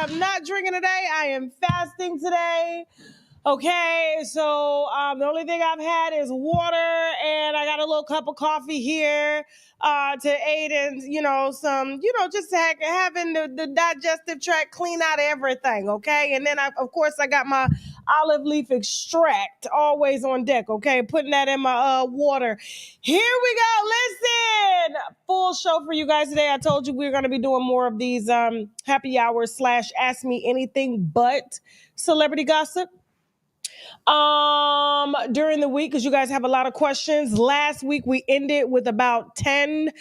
am not drinking today. I am fasting today. Okay, so the only thing I've had is water, and I got a little cup of coffee here to aid in, just having the digestive tract clean out everything, okay? And then, of course, I got my olive leaf extract always on deck, okay? Putting that in my water. Here we go. Listen, full show for you guys today. I told you we were going to be doing more of these happy hours / ask me anything but celebrity gossip. During the week, because you guys have a lot of questions. Last week, we ended with about 10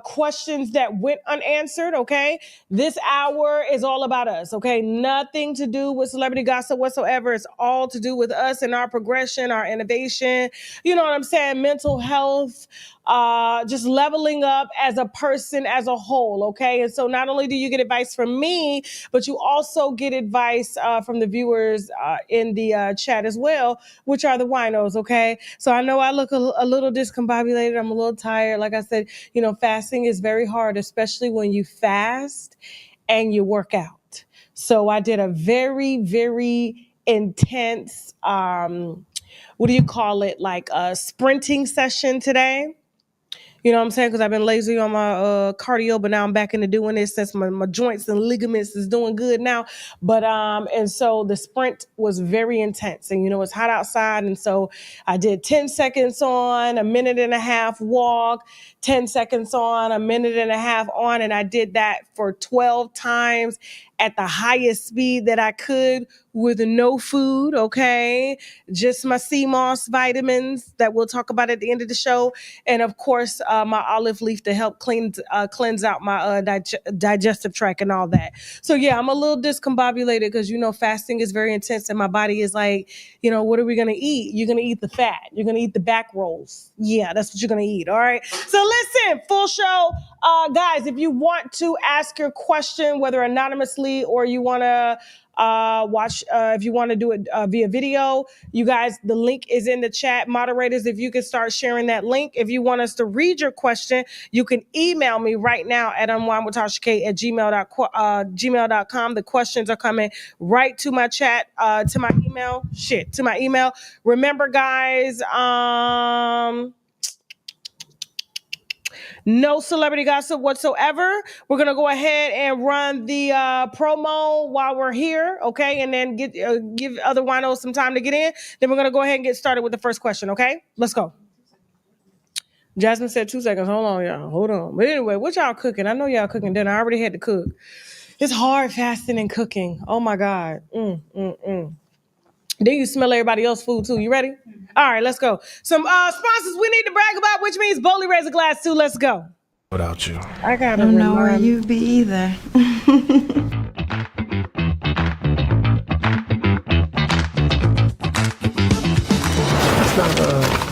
questions that went unanswered, okay? This hour is all about us, okay? Nothing to do with celebrity gossip whatsoever. It's all to do with us and our progression, our innovation, you know what I'm saying? Mental health, just leveling up as a person as a whole, okay? And so not only do you get advice from me, but you also get advice from the viewers in the chat as well, which are the winos, okay? So I know I look a little discombobulated. I'm a little tired. Like I said, fasting is very hard, especially when you fast and you work out. So I did a very, very intense, like a sprinting session today. You know what I'm saying? Because I've been lazy on my cardio, but now I'm back into doing this since my joints and ligaments is doing good now. But and so the sprint was very intense, and it's hot outside, and so I did 10 seconds on, a minute and a half walk, 10 seconds on, a minute and a half on, and I did that for 12 times at the highest speed that I could with no food, okay? Just my sea moss vitamins that we'll talk about at the end of the show. And of course, my olive leaf to help cleanse out my digestive tract and all that. So yeah, I'm a little discombobulated because, fasting is very intense and my body is like, what are we going to eat? You're going to eat the fat. You're going to eat the back rolls. Yeah, that's what you're going to eat. All right. So listen, full show. Guys, if you want to ask your question, whether anonymously or you want to watch, if you want to do it via video, you guys, the link is in the chat. Moderators, if you could start sharing that link. If you want us to read your question, you can email me right now at unwindwithTashaK@gmail.com. The questions are coming right to my chat, to my email. Remember, guys, no celebrity gossip whatsoever. We're going to go ahead and run the promo while we're here, okay? And then give other winos some time to get in. Then we're going to go ahead and get started with the first question, okay? Let's go. Jasmine said 2 seconds. Hold on, y'all. Hold on. But anyway, what y'all cooking? I know y'all cooking dinner. I already had to cook. It's hard fasting and cooking. Oh, my God. Then you smell everybody else's food, too. You ready? All right, let's go. Some sponsors we need to brag about, which means boldly raise a glass, too. Let's go. Without you. I don't know where you'd be either.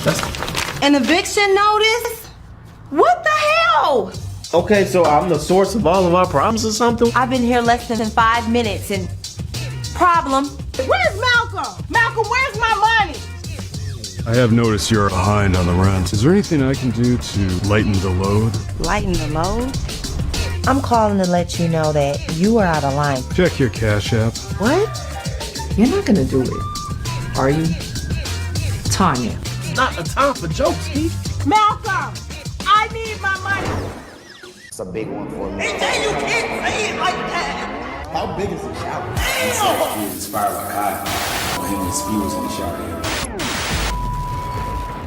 That's An eviction notice? What the hell? okay, so I'm the source of all of our problems or something? I've been here less than 5 minutes and problem. Where's Malcolm? Malcolm, where's my money? I have noticed you're behind on the rent. Is there anything I can do to lighten the load? Lighten the load? I'm calling to let you know that you are out of line. Check your Cash App. What? You're not gonna do it, are you? Tanya. Not a time for jokes, Keith. Malcolm, I need my money. It's a big one for me. And then you can't say it like that. How big is the shower? He was inspired like I. Him and Speed was in the shower here.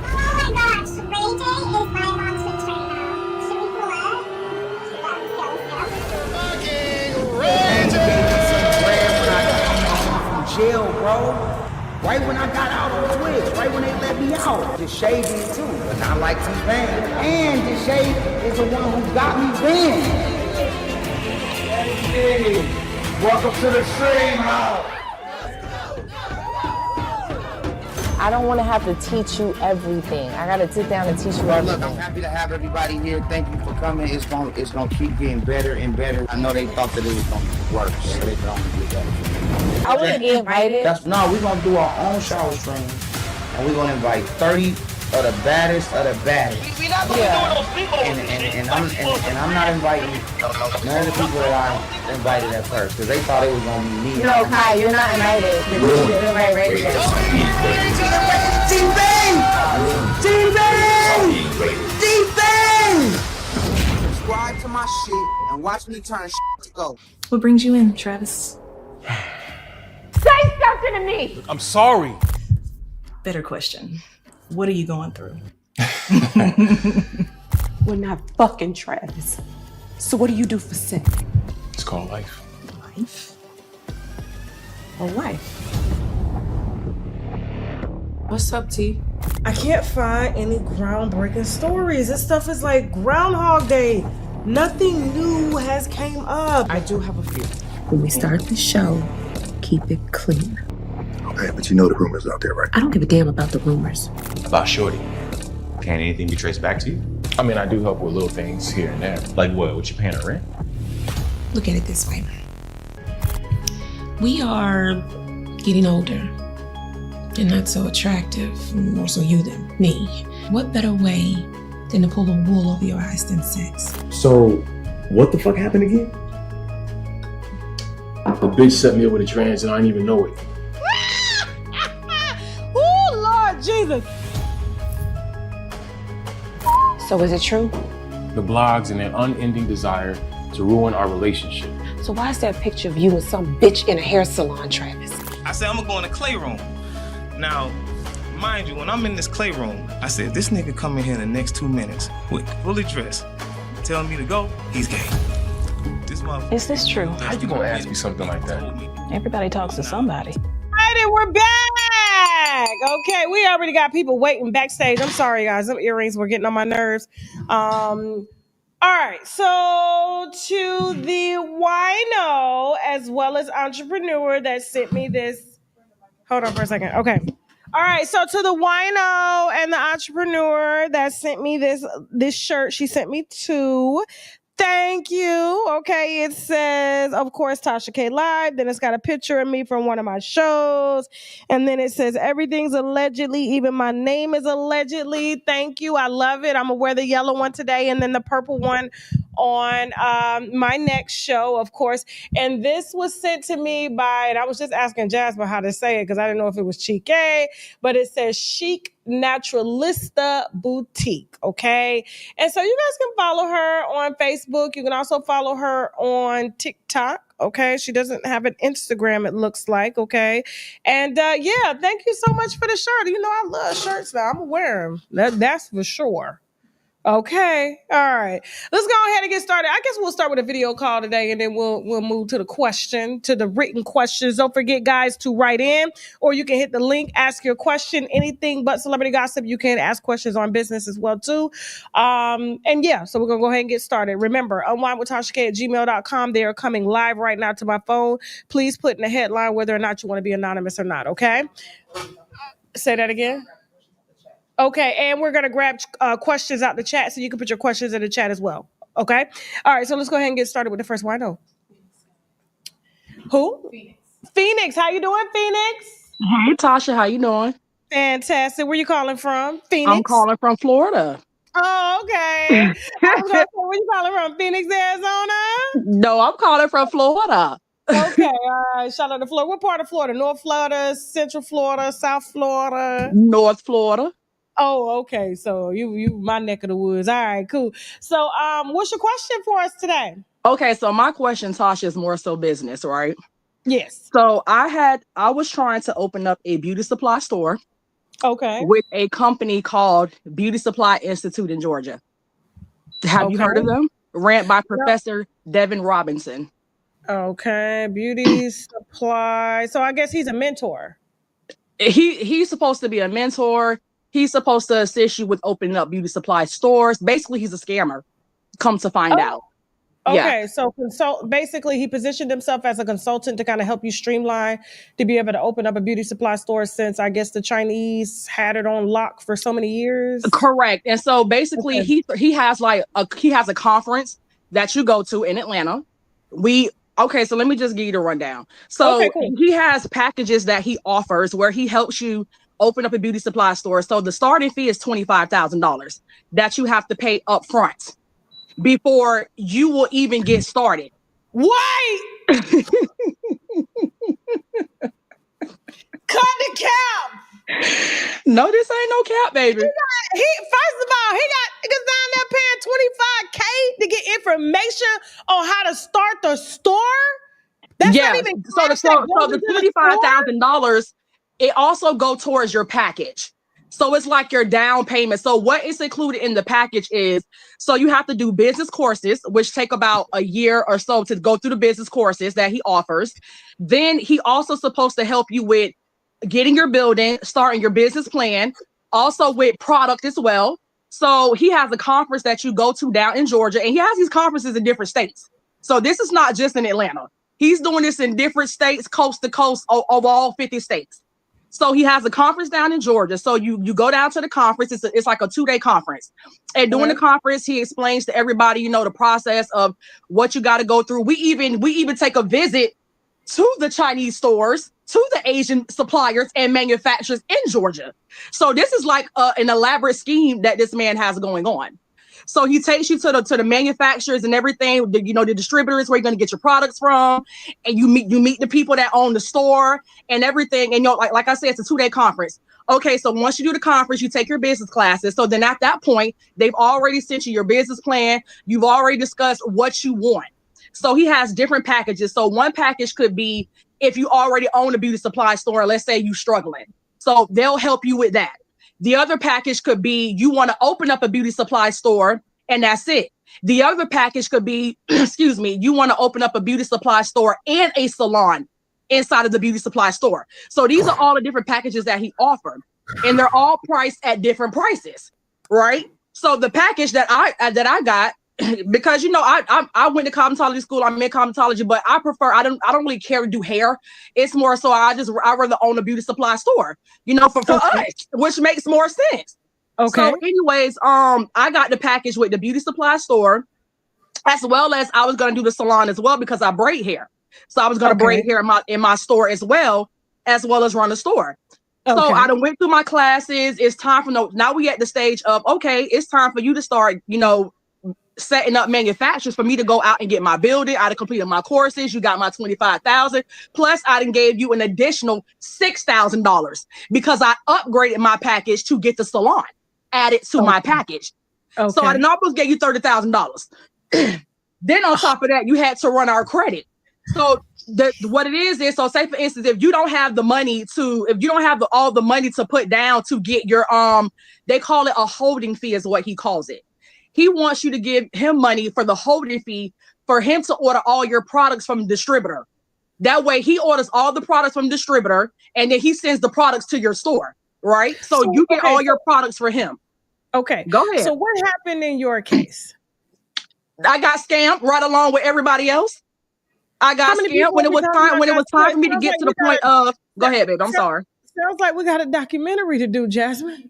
Oh my gosh, Ray J is my mom's fix right now. Should we pull up? Let's go. When I got from jail, bro. Right when I got out on Twitch, right when they let me out. The Shade did too, but not like T-Pain. And the Shade is the one who got me banned. Hey, welcome to the stream house. I don't want to have to teach you everything. I got to sit down and teach you Well, everything. look, I'm happy to have everybody here. Thank you for coming. It's gonna keep getting better and better. I know they thought that it was gonna be worse, so they don't get better. I wasn't invited. We're gonna do our own shower stream, and we're gonna invite 30 of the baddest of the baddest. And I'm not inviting none of the people that I invited at first because they thought it was gonna be me. No, Kai, you're not invited. Subscribe to my shit and watch me turn shit to gold. What brings you in, Travis? Say something to me. I'm sorry. Better question. What are you going through? We're not fucking Travis. So what do you do for sex? It's called life. Life? Or wife? What's up, T? I can't find any groundbreaking stories. This stuff is like Groundhog Day. Nothing new has came up. I do have a few. When we start the show, keep it clean. Okay, but you know the rumors out there, right? I don't give a damn about the rumors. About Shorty. Can anything be traced back to you? I mean, I do help with little things here and there. Like what? What you paying her rent? Look at it this way. We are getting older and not so attractive, more so you than me. What better way than to pull the wool over your eyes than sex? So, what the fuck happened again? The bitch set me up with a trans and I didn't even know it. Oh, Lord Jesus. So is it true? The blogs and their unending desire to ruin our relationship. So why is there a picture of you with some bitch in a hair salon, Travis? I said, I'm gonna go in the clay room. Now, mind you, when I'm in this clay room, I said, if this nigga come in here in the next 2 minutes with fully dressed, telling me to go, he's gay. This motherfucker. Is this true? How you gonna ask me something like that? Everybody talks to somebody. All right, and we're back. Okay, we already got people waiting backstage. I'm sorry, guys. Them earrings were getting on my nerves. All right, so to the wino as well as entrepreneur that sent me this. Hold on for a second. Okay. All right, so to the wino and the entrepreneur that sent me this shirt, she sent me two. Thank you. Okay, it says, of course, Tasha K Live. Then it's got a picture of me from one of my shows. And then it says, everything's allegedly, even my name is allegedly. Thank you. I love it. I'm going to wear the yellow one today and then the purple one on my next show, of course. And this was sent to me by, and I was just asking Jasmine how to say it because I didn't know if it was Chic, but it says Chic Naturalista Boutique, okay? And so you guys can follow her on Facebook. You can also follow her on TikTok, okay? She doesn't have an Instagram, it looks like, okay? And yeah, thank you so much for the shirt. You know, I love shirts now. I'm going to wear them. That's for sure. Okay. All right. Let's go ahead and get started. I guess we'll start with a video call today and then we'll move to the written questions. Don't forget, guys, to write in, or you can hit the link, ask your question, anything but celebrity gossip. You can ask questions on business as well, too. And yeah, so we're going to go ahead and get started. Remember, unwindwithTashaK@gmail.com. They are coming live right now to my phone. Please put in the headline whether or not you want to be anonymous or not. Okay. Say that again. Okay, and we're going to grab questions out the chat so you can put your questions in the chat as well. Okay? All right, so let's go ahead and get started with the first wino. Who? Phoenix. How you doing, Phoenix? Hey, Tasha. How you doing? Fantastic. Where you calling from? Phoenix? I'm calling from Florida. Oh, okay. I was going to say, where you calling from? Phoenix, Arizona? No, I'm calling from Florida. Okay, all right. Shout out to Florida. What part of Florida? North Florida, Central Florida, South Florida? North Florida. Oh, okay. So you my neck of the woods. All right, cool. So what's your question for us today? Okay, so my question, Tasha, is more so business, right? Yes. So I was trying to open up a beauty supply store. Okay. With a company called Beauty Supply Institute in Georgia. Have you heard of them? Ran by Professor Devin Robinson. Okay, beauty supply. So I guess he's a mentor. He's supposed to be a mentor. He's supposed to assist you with opening up beauty supply stores. Basically, he's a scammer. Come to find out. Okay, so basically he positioned himself as a consultant to kind of help you streamline to be able to open up a beauty supply store since I guess the Chinese had it on lock for so many years. Correct. And so basically he has a conference that you go to in Atlanta. So let me just give you the rundown. So he has packages that he offers where he helps you open up a beauty supply store. So the starting fee is $25,000 that you have to pay up front before you will even get started. Wait! Cut the cap! No, this ain't no cap, baby. First of all, he got niggas down there paying $25K to get information on how to start the store. That's not even so the $25,000, it also go towards your package. So it's like your down payment. So what is included in the package is, so you have to do business courses, which take about a year or so to go through the business courses that he offers. Then he also supposed to help you with getting your building, starting your business plan, also with product as well. So he has a conference that you go to down in Georgia, and he has these conferences in different states. So this is not just in Atlanta. He's doing this in different states, coast to coast, of all 50 states. So he has a conference down in Georgia. So you go down to the conference. It's like a 2-day conference. And during the conference, he explains to everybody, the process of what you got to go through. We even take a visit to the Chinese stores, to the Asian suppliers and manufacturers in Georgia. So this is like an elaborate scheme that this man has going on. So he takes you to the manufacturers and everything, the distributors where you're going to get your products from, and you meet the people that own the store and everything. And like I said, it's a 2-day conference. Okay, so once you do the conference, you take your business classes. So then at that point, they've already sent you your business plan. You've already discussed what you want. So he has different packages. So one package could be if you already own a beauty supply store, let's say you're struggling. So they'll help you with that. The other package could be you want to open up a beauty supply store, and that's it. The other package could be, you want to open up a beauty supply store and a salon inside of the beauty supply store. So these are all the different packages that he offered, and they're all priced at different prices, right? So the package that I got, because I went to cosmetology school, I'm in cosmetology, but I don't really care to do hair. It's more so I rather own a beauty supply store, for us, which makes more sense. Okay. So anyways, I got the package with the beauty supply store, as well as I was going to do the salon as well, because I braid hair. So I was going to braid hair in my store as well as run the store. So I done went through my classes. It's time for now we at the stage of, okay, it's time for you to start, setting up manufacturers for me to go out and get my building. I done completed my courses. You got my $25,000. Plus I done gave you an additional $6,000 because I upgraded my package to get the salon added to my package. So I done almost gave you $30,000. Then on top of that, you had to run our credit. So what it is, so say for instance, if you don't have the money all the money to put down to get your, they call it a holding fee is what he calls it. He wants you to give him money for the holding fee for him to order all your products from the distributor. That way he orders all the products from the distributor, and then he sends the products to your store, right? So you get all your products for him. Okay. Go ahead. So what happened in your case? I got scammed right along with everybody else. I got scammed when it was time for me to get to the point of, go ahead, babe. I'm sorry. Sounds like we got a documentary to do, Jasmine.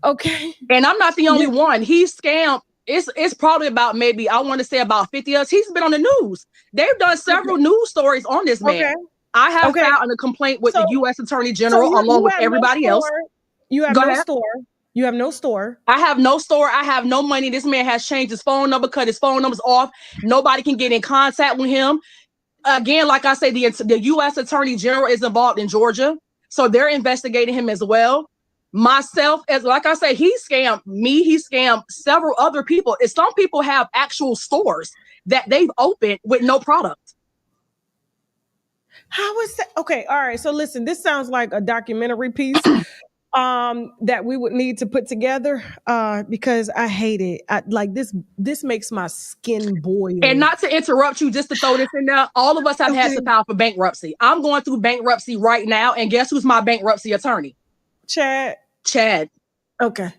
Okay. And I'm not the only one. He's scammed. It's probably about maybe, I want to say about 50 of us. He's been on the news. They've done several news stories on this man. I have filed a complaint with the U.S. Attorney General along with everybody else. You have no store. You have no store. I have no store. I have no money. This man has changed his phone number, cut his phone numbers off. Nobody can get in contact with him. Again, like I say, the U.S. Attorney General is involved in Georgia. So they're investigating him as well. Myself, as like I say, he scammed me. He scammed several other people. And some people have actual stores that they've opened with no product. How is that? Okay, all right. So listen, this sounds like a documentary piece that we would need to put together because I hate it. This makes my skin boil. And not to interrupt you, just to throw this in there, all of us have had to file for bankruptcy. I'm going through bankruptcy right now, and guess who's my bankruptcy attorney? Chad. Okay.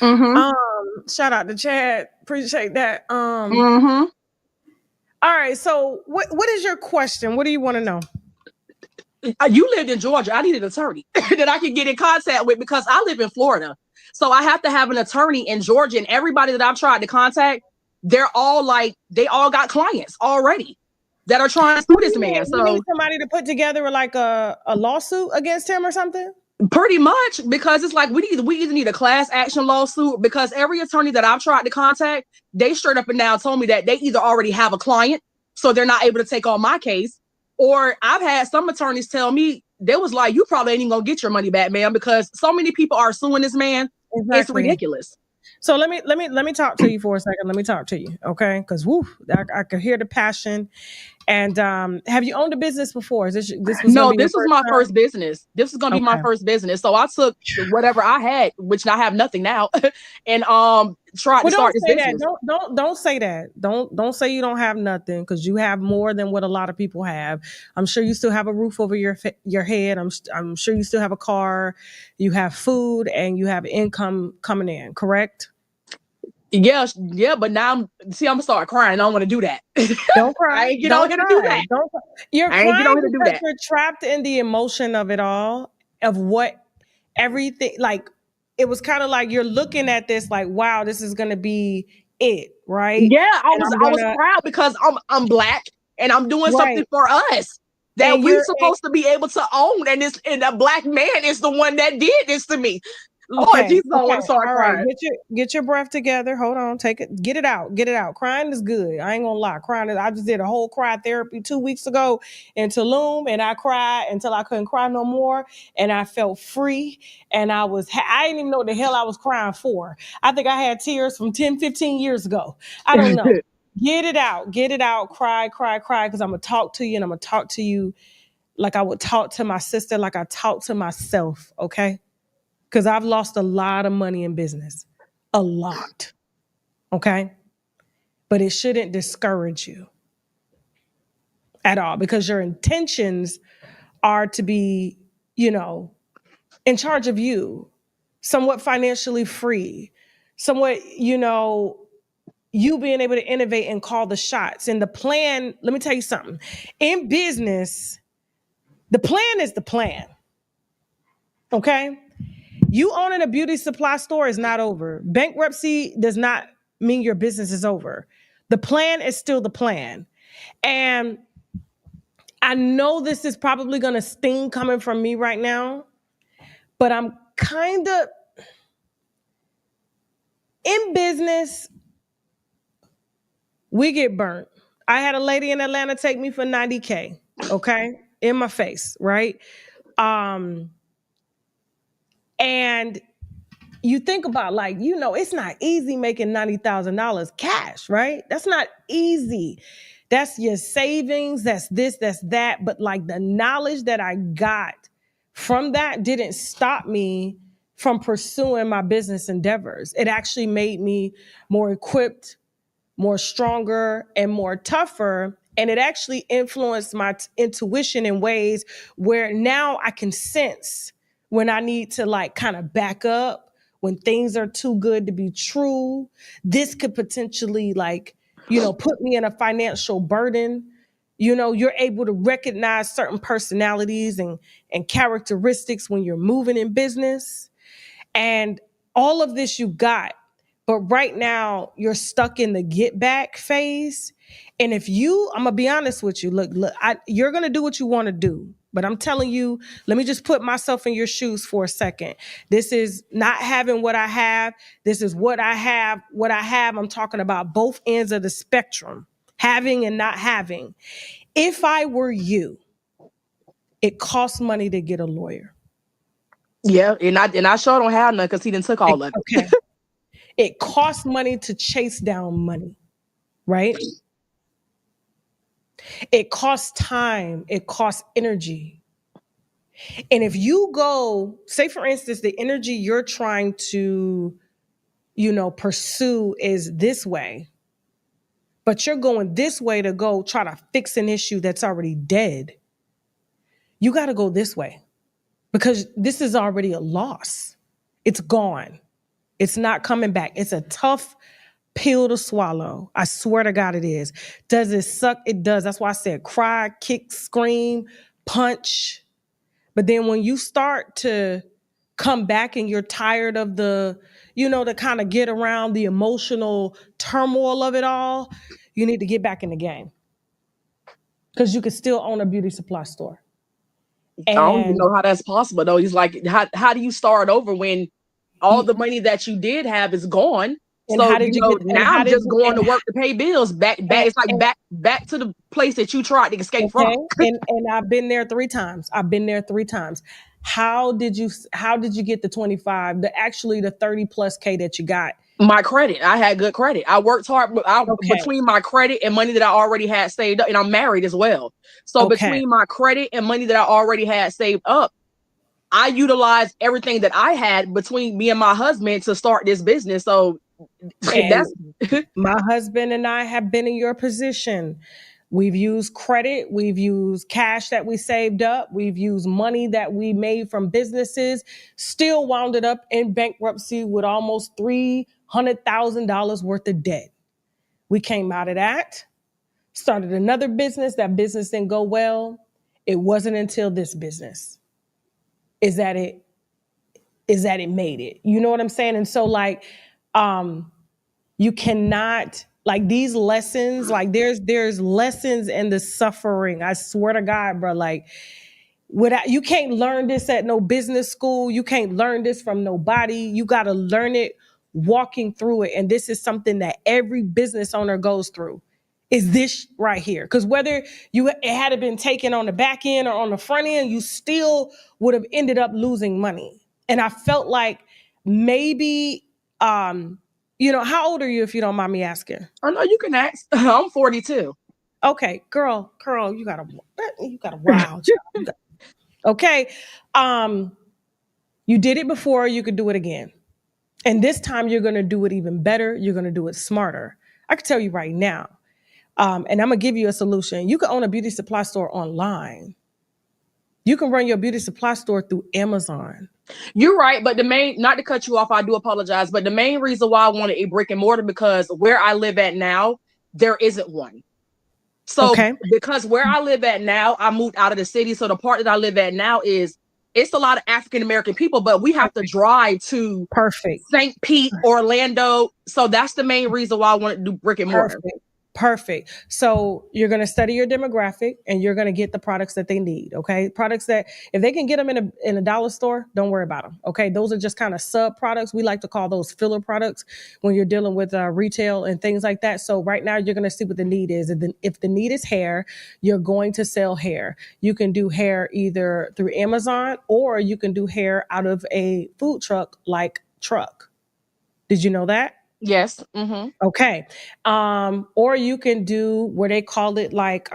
Shout out to Chad. Appreciate that. All right. So what is your question? What do you want to know? You lived in Georgia. I need an attorney that I can get in contact with because I live in Florida. So I have to have an attorney in Georgia, and everybody that I've tried to contact, they all got clients already that are trying to sue this man. So you need somebody to put together like a lawsuit against him or something? Pretty much, because it's like we either need a class action lawsuit, because every attorney that I've tried to contact, they straight up and down told me that they either already have a client, so they're not able to take on my case, or I've had some attorneys tell me they was like, you probably ain't even gonna get your money back, man, because so many people are suing this man. Exactly. It's ridiculous. So let me talk to you for a second. Let me talk to you, okay? Because I could hear the passion. And have you owned a business before? This was No, gonna be this was my first business. This is gonna be my Okay. first business. So I took whatever I had, which I have nothing now, and tried to start this business. Don't say that. Don't say you don't have nothing, because you have more than what a lot of people have. I'm sure you still have a roof over your head. I'm sure you still have a car. You have food and you have income coming in. Correct? Yeah, but now I'm gonna start crying. I don't want to do that. Don't cry. I ain't get on here to do that. You're I ain't get crying on here to do because that. you're trapped in the emotion of it all, of what everything, like, it was kind of like you're looking at this like, wow, this is gonna be it, right? Yeah, I And was proud because I'm Black and I'm doing something Right. for us that And we're supposed to be able to own, and a Black man is the one that did this to me. Lord Jesus, I want to start All crying. right. Get your breath together. Hold on. Take it. Get it out. Get it out. Crying is good. I ain't gonna lie. Crying is, I just did a whole cry therapy 2 weeks ago in Tulum, and I cried until I couldn't cry no more, and I felt free. And I didn't even know what the hell I was crying for. I think I had tears from 10, 15 years ago. I don't know. Get it out. Get it out. Cry, cry, cry. Because I'm gonna talk to you, and I'm gonna talk to you like I would talk to my sister, like I talk to myself. Okay. Because I've lost a lot of money in business. A lot. Okay? But it shouldn't discourage you at all, because your intentions are to be, in charge of you, somewhat financially free, somewhat, you being able to innovate and call the shots. And the plan, let me tell you something. In business, the plan is the plan. Okay? You owning a beauty supply store is not over. Bankruptcy does not mean your business is over. The plan is still the plan. And I know this is probably going to sting coming from me right now, but I'm kind of in business. We get burnt. I had a lady in Atlanta take me for $90K, okay, in my face, right? And you think about, like, it's not easy making $90,000 cash, right? That's not easy. That's your savings. That's this, that's that. But like, the knowledge that I got from that didn't stop me from pursuing my business endeavors. It actually made me more equipped, more stronger, and more tougher. And it actually influenced my intuition in ways where now I can sense when I need to, like, kind of back up, when things are too good to be true. This could potentially, like, put me in a financial burden. You're able to recognize certain personalities and characteristics when you're moving in business. And all of this you got. But right now, you're stuck in the get back phase. And I'm going to be honest with you, look, you're going to do what you want to do. But I'm telling you, let me just put myself in your shoes for a second. This is not having what I have. This is what I have. What I have, I'm talking about both ends of the spectrum, having and not having. If I were you, it costs money to get a lawyer. Yeah, and I sure don't have none because he done took all of it. Okay. It costs money to chase down money, right? It costs time. It costs energy. And if you go, say for instance, the energy you're trying to, pursue is this way, but you're going this way to go try to fix an issue that's already dead. You got to go this way because this is already a loss. It's gone. It's not coming back. It's a tough pill to swallow. I swear to God it is. Does it suck? It does. That's why I said cry, kick, scream, punch. But then when you start to come back and you're tired of the, to kind of get around the emotional turmoil of it all, you need to get back in the game. Because you can still own a beauty supply store. I don't even And know how that's possible though. He's like, how do you start over when all the money that you did have is gone? and So, how did you get and now how I'm did just you going to work to pay bills. It's like and back to the place that you tried to escape okay, from. and I've been there 3 times. I've been there 3 times. How did you get the 25, the 30 plus K that you got? My credit. I had good credit. I worked hard Okay. between my credit and money that I already had saved up, and I'm married as well. So Okay. between my credit and money that I already had saved up, I utilized everything that I had between me and my husband to start this business. So And that's my husband and I have been in your position. We've used credit, we've used cash that we saved up, we've used money that we made from businesses, still wound it up in bankruptcy with almost $300,000 worth of debt. We came out of that, started another business. That business didn't go well. It wasn't until this business is that it made it. You know what I'm saying? And so you cannot, like, these lessons, like there's lessons in the suffering. I swear to God, bro. Like, you can't learn this at no business school. You can't learn this from nobody. You got to learn it walking through it. And this is something that every business owner goes through. Is this right here? Because whether it had been taken on the back end or on the front end, you still would have ended up losing money. And I felt like maybe, how old are you, if you don't mind me asking? I know you can ask. I'm 42. Okay, girl, you got a wild child. Okay. You did it before, you could do it again. And this time you're going to do it even better. You're going to do it smarter. I can tell you right now. And I'm going to give you a solution. You can own a beauty supply store online. You can run your beauty supply store through Amazon. You're right, but not to cut you off, I do apologize, but the main reason why I wanted a brick and mortar, because where I live at now, there isn't one. So because where I live at now, I moved out of the city. So the part that I live at now it's a lot of African American people, but we have to drive to St. Pete, Orlando. So that's the main reason why I wanted to do brick and mortar. Perfect. So you're going to study your demographic and you're going to get the products that they need. Okay. Products that if they can get them in a dollar store, don't worry about them. Okay. Those are just kind of sub products. We like to call those filler products when you're dealing with retail and things like that. So right now you're going to see what the need is. And then if the need is hair, you're going to sell hair. You can do hair either through Amazon or you can do hair out of a food truck like Truck. Did you know that? Yes. Mm-hmm. Okay. Or you can do where they call it like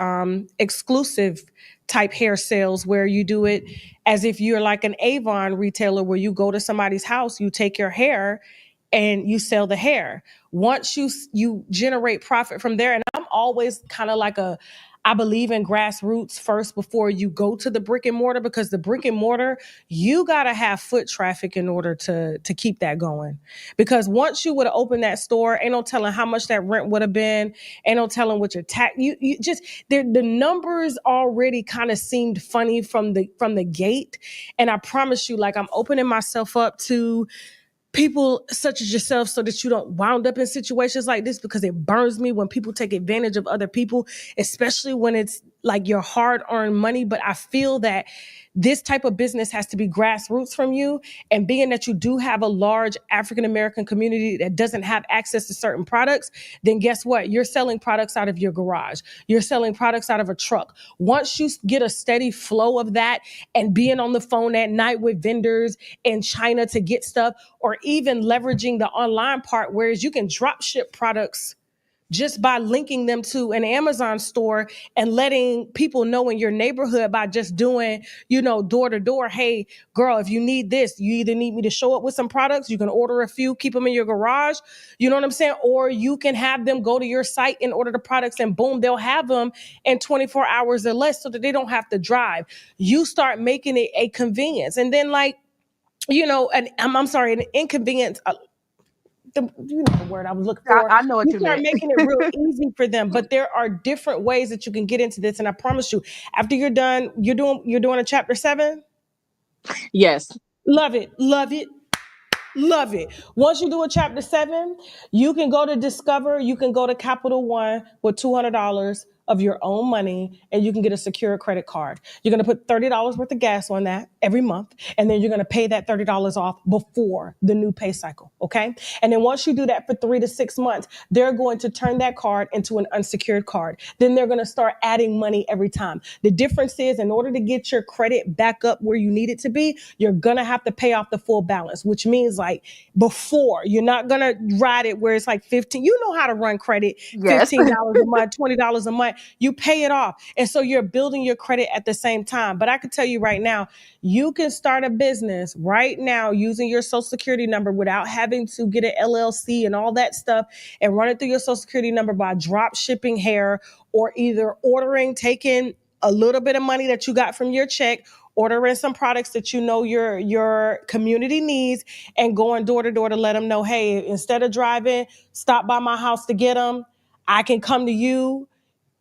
exclusive type hair sales, where you do it as if you're like an Avon retailer, where you go to somebody's house, you take your hair and you sell the hair. Once you generate profit from there, and I'm always kind of like I believe in grassroots first before you go to the brick and mortar, because the brick and mortar, you got to have foot traffic in order to keep that going. Because once you would have opened that store, ain't no telling how much that rent would have been. Ain't no telling what your tax, you just, the numbers already kind of seemed funny from the gate. And I promise you, like, I'm opening myself up to people such as yourself so that you don't wound up in situations like this, because it burns me when people take advantage of other people, especially when it's like your hard-earned money. But I feel that this type of business has to be grassroots from you. And being that you do have a large African-American community that doesn't have access to certain products, then guess what? You're selling products out of your garage. You're selling products out of a truck. Once you get a steady flow of that and being on the phone at night with vendors in China to get stuff, or even leveraging the online part, whereas you can drop ship products just by linking them to an Amazon store and letting people know in your neighborhood by just doing, door to door. Hey, girl, if you need this, you either need me to show up with some products, you can order a few, keep them in your garage, you know what I'm saying? Or you can have them go to your site and order the products, and boom, they'll have them in 24 hours or less, so that they don't have to drive. You start making it a convenience. And then an inconvenience. You know the word I was looking for. I know what you start meant. making it real easy for them. But there are different ways that you can get into this. And I promise you, after you're done, you're doing a chapter 7. Yes. Love it. Love it. Love it. Once you do a chapter 7, you can go to Discover. You can go to Capital One with $200. of your own money, and you can get a secure credit card. You're going to put $30 worth of gas on that every month, and then you're going to pay that $30 off before the new pay cycle, okay? And then once you do that for 3 to 6 months, they're going to turn that card into an unsecured card. Then they're going to start adding money every time. The difference is, in order to get your credit back up where you need it to be, you're going to have to pay off the full balance, which means like before, you're not going to ride it where it's like 15. You know how to run credit, Yes. $15 a month, $20 a month. You pay it off. And so you're building your credit at the same time. But I can tell you right now, you can start a business right now using your social security number without having to get an LLC and all that stuff and run it through your social security number by drop shipping hair, or either taking a little bit of money that you got from your check, ordering some products that you know your community needs, and going door to door to let them know, hey, instead of driving, stop by my house to get them. I can come to you.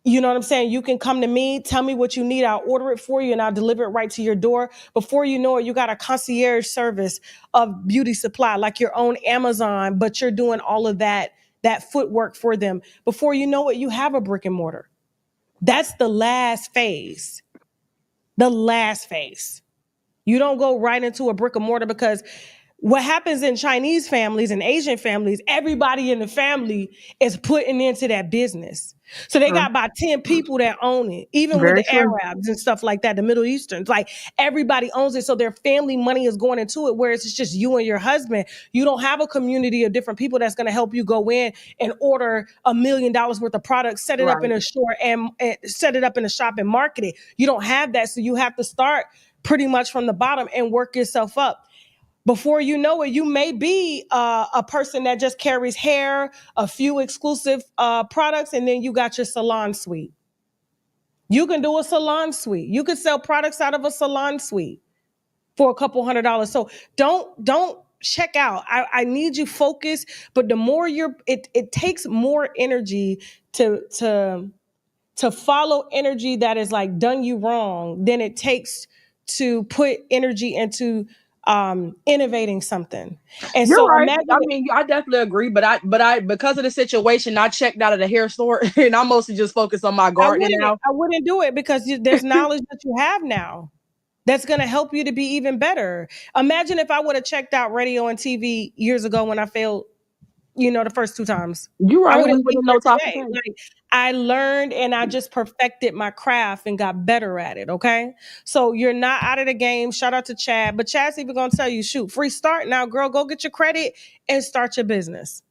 You know what I'm saying? You can come to me, tell me what you need. I'll order it for you and I'll deliver it right to your door. Before you know it, you got a concierge service of beauty supply, like your own Amazon, but you're doing all of that footwork for them. Before you know it, you have a brick and mortar. That's the last phase. The last phase. You don't go right into a brick and mortar, because what happens in Chinese families and Asian families, everybody in the family is putting into that business. So they got about 10 people that own it, even with the Arabs and stuff like that, the Middle Easterns, like everybody owns it. So their family money is going into it, whereas it's just you and your husband. You don't have a community of different people that's going to help you go in and order $1 million worth of products, set it up in a store and set it up in a shop and market it. You don't have that. So you have to start pretty much from the bottom and work yourself up. Before you know it, you may be a person that just carries hair, a few exclusive products, and then you got your salon suite. You can do a salon suite. You can sell products out of a salon suite for a couple $100s. So don't check out. I need you focused, but the more it takes more energy to follow energy that is like done you wrong than it takes to put energy into innovating something. And You're so right. imagine, I mean, I definitely agree, but I because of the situation, I checked out of the hair store and I'm mostly just focused on my gardening now. I wouldn't do it, because there's knowledge that you have now that's going to help you to be even better. Imagine if I would have checked out radio and TV years ago when I failed, the first 2 times. You're right. I We wouldn't be wouldn't here know talking. today. Like, I learned and I just perfected my craft and got better at it. Okay. So you're not out of the game. Shout out to Chad. But Chad's even going to tell you, shoot, free start. Now, girl, go get your credit and start your business.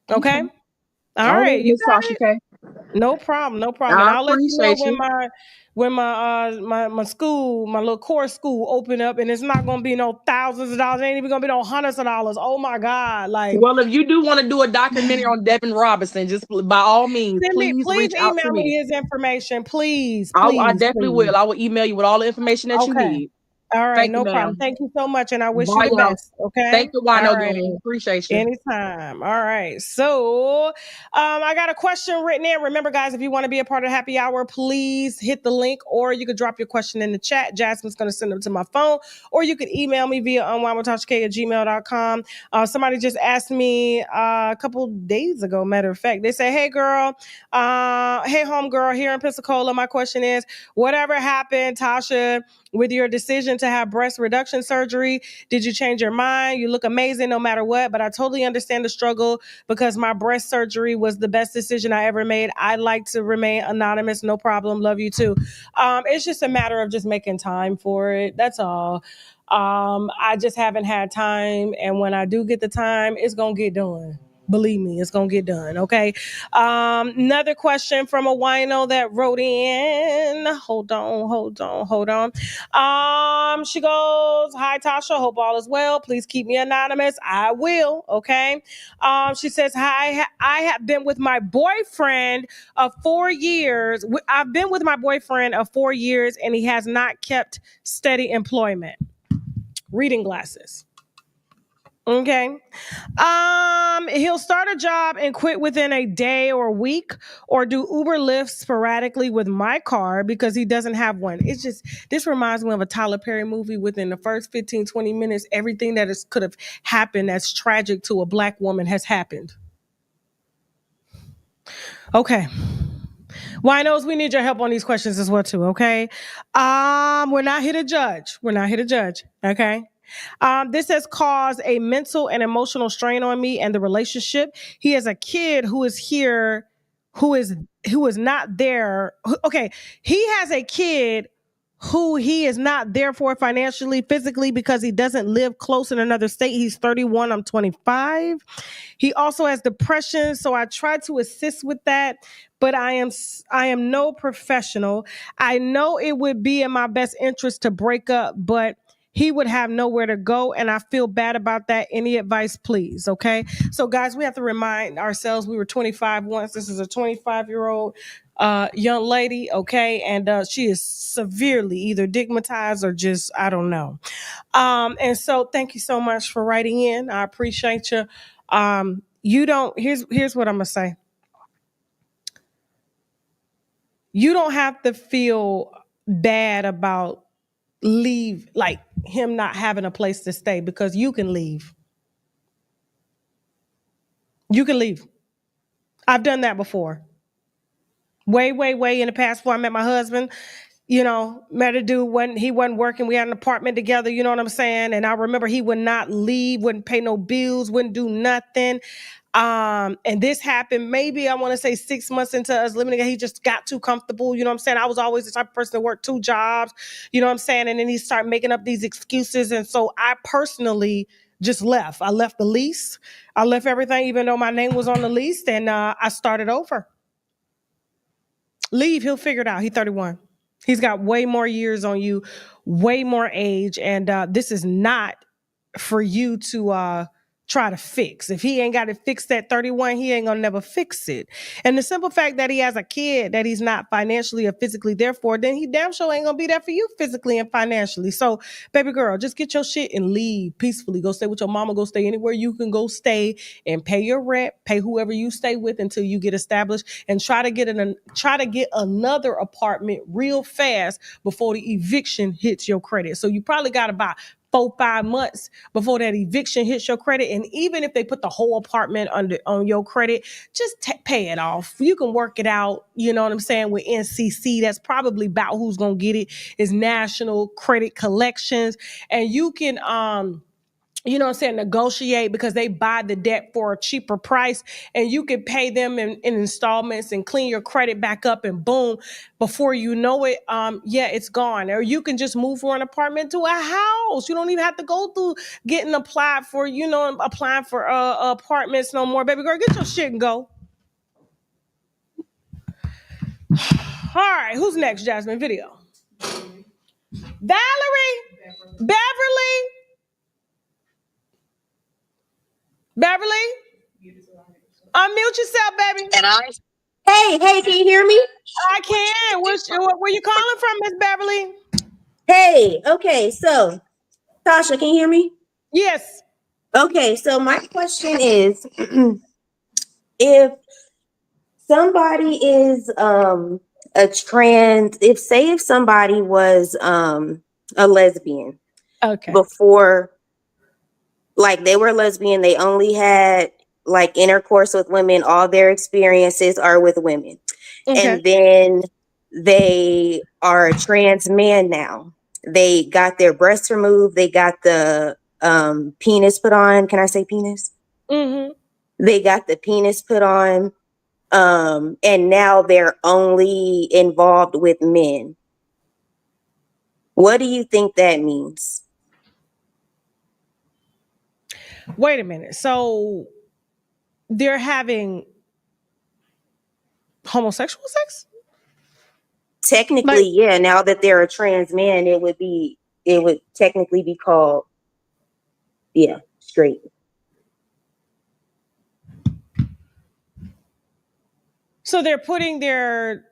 Okay. All right. You got it. Okay. No problem. No problem. And I I'll let you know appreciate you. when my school, my little core school open up, and it's not going to be no thousands of dollars. It ain't even going to be no hundreds of dollars. Oh my God. Like, Well, if you do want to do a documentary on Devin Robinson, just by all means, please please reach out email to me me. his information. Please, I please, definitely please. will. I will email you with all the information that you Okay. need. All right. Thank you, No problem. ma'am. Thank you so much. And I wish you Bye, the y'all. best. Okay. Thank you, All Wino right. Gang. Appreciate you. Anytime. All right. So I got a question written in. Remember, guys, if you want to be a part of Happy Hour, please hit the link, or you could drop your question in the chat. Jasmine's going to send them to my phone, or you could email me via unwindwithtasha@gmail.com. Somebody just asked me a couple days ago, matter of fact, they say, hey, girl, hey, home girl here in Pensacola. My question is, whatever happened, Tasha, with your decision to have breast reduction surgery? Did you change your mind? You look amazing no matter what, but I totally understand the struggle because my breast surgery was the best decision I ever made. I'd like to remain anonymous. No problem. Love you too. It's just a matter of just making time for it. That's all. I just haven't had time. And when I do get the time, it's going to get done. Believe me, it's going to get done. Okay. Another question from a wino that wrote in. Hold on. She goes, hi, Tasha. Hope all is well. Please keep me anonymous. I will. Okay. She says, hi, I have been with my boyfriend of 4 years. I've been with my boyfriend of 4 years, and he has not kept steady employment. Reading glasses. Okay. He'll start a job and quit within a day or a week, or do Uber Lyft sporadically with my car because he doesn't have one. It's just, this reminds me of a Tyler Perry movie. Within the first 15, 20 minutes, everything that could have happened that's tragic to a Black woman has happened. Okay. Winos, we need your help on these questions as well too, okay? We're not here to judge. We're not here to judge, okay? This has caused a mental and emotional strain on me and the relationship. He has a kid who is here, who is not there. Okay, he has a kid who he is not there for financially, physically, because he doesn't live close in another state. He's 31, I'm 25. He also has depression, so I try to assist with that, but I am no professional. I know it would be in my best interest to break up, but he would have nowhere to go, and I feel bad about that. Any advice, please? Okay. So, guys, we have to remind ourselves we were 25 once. This is a 25-year-old young lady, okay, and she is severely either stigmatized or just I don't know. And so, thank you so much for writing in. I appreciate you. You don't. Here's what I'm gonna say. You don't have to feel bad about like him not having a place to stay, because you can leave. You can leave. I've done that before. Way in the past, before I met my husband, met a dude when he wasn't working. We had an apartment together, you know what I'm saying? And I remember he would not leave, wouldn't pay no bills, wouldn't do nothing. And this happened maybe I want to say 6 months into us living together. He just got too comfortable, you know what I'm saying? I was always the type of person that worked 2 jobs, you know what I'm saying? And then he started making up these excuses. And so I personally just left. I left the lease. I left everything, even though my name was on the lease, and I started over. Leave, he'll figure it out. He's 31. He's got way more years on you, way more age, and this is not for you to try to fix. If he ain't got to fix that 31, he ain't gonna never fix it. And the simple fact that he has a kid that he's not financially or physically there for, then he damn sure ain't gonna be there for you physically and financially. So, baby girl, just get your shit and leave peacefully. Go stay with your mama. Go stay anywhere you can go stay and pay your rent. Pay whoever you stay with until you get established, and try to get another apartment real fast before the eviction hits your credit. So you probably got about 4-5 months before that eviction hits your credit. And even if they put the whole apartment on your credit, just pay it off. You can work it out, you know what I'm saying, with NCC. That's probably about who's gonna get it, is National Credit Collections. And you can you know what I'm saying, negotiate, because they buy the debt for a cheaper price, and you can pay them in installments and clean your credit back up, and boom, before you know it, it's gone. Or you can just move from an apartment to a house. You don't even have to go through getting applied for, applying for apartments no more. Baby girl, get your shit and go. All right, who's next, Jasmine? Video. Valerie? Beverly? Unmute yourself, baby. And Hey, can you hear me? I can. Where you calling from, Miss Beverly? Hey, okay, so Tasha, can you hear me? Yes. Okay, so my question is, if somebody is if somebody was a lesbian, okay, before, like they were a lesbian, they only had like intercourse with women, all their experiences are with women. Okay. And then they are a trans man now. They got their breasts removed, they got the penis put on. Can I say penis? Mm-hmm. They got the penis put on, and now they're only involved with men. What do you think that means? Wait a minute. So they're having homosexual sex? Technically, yeah. Now that they're a trans man, it would technically be called, straight. So they're putting their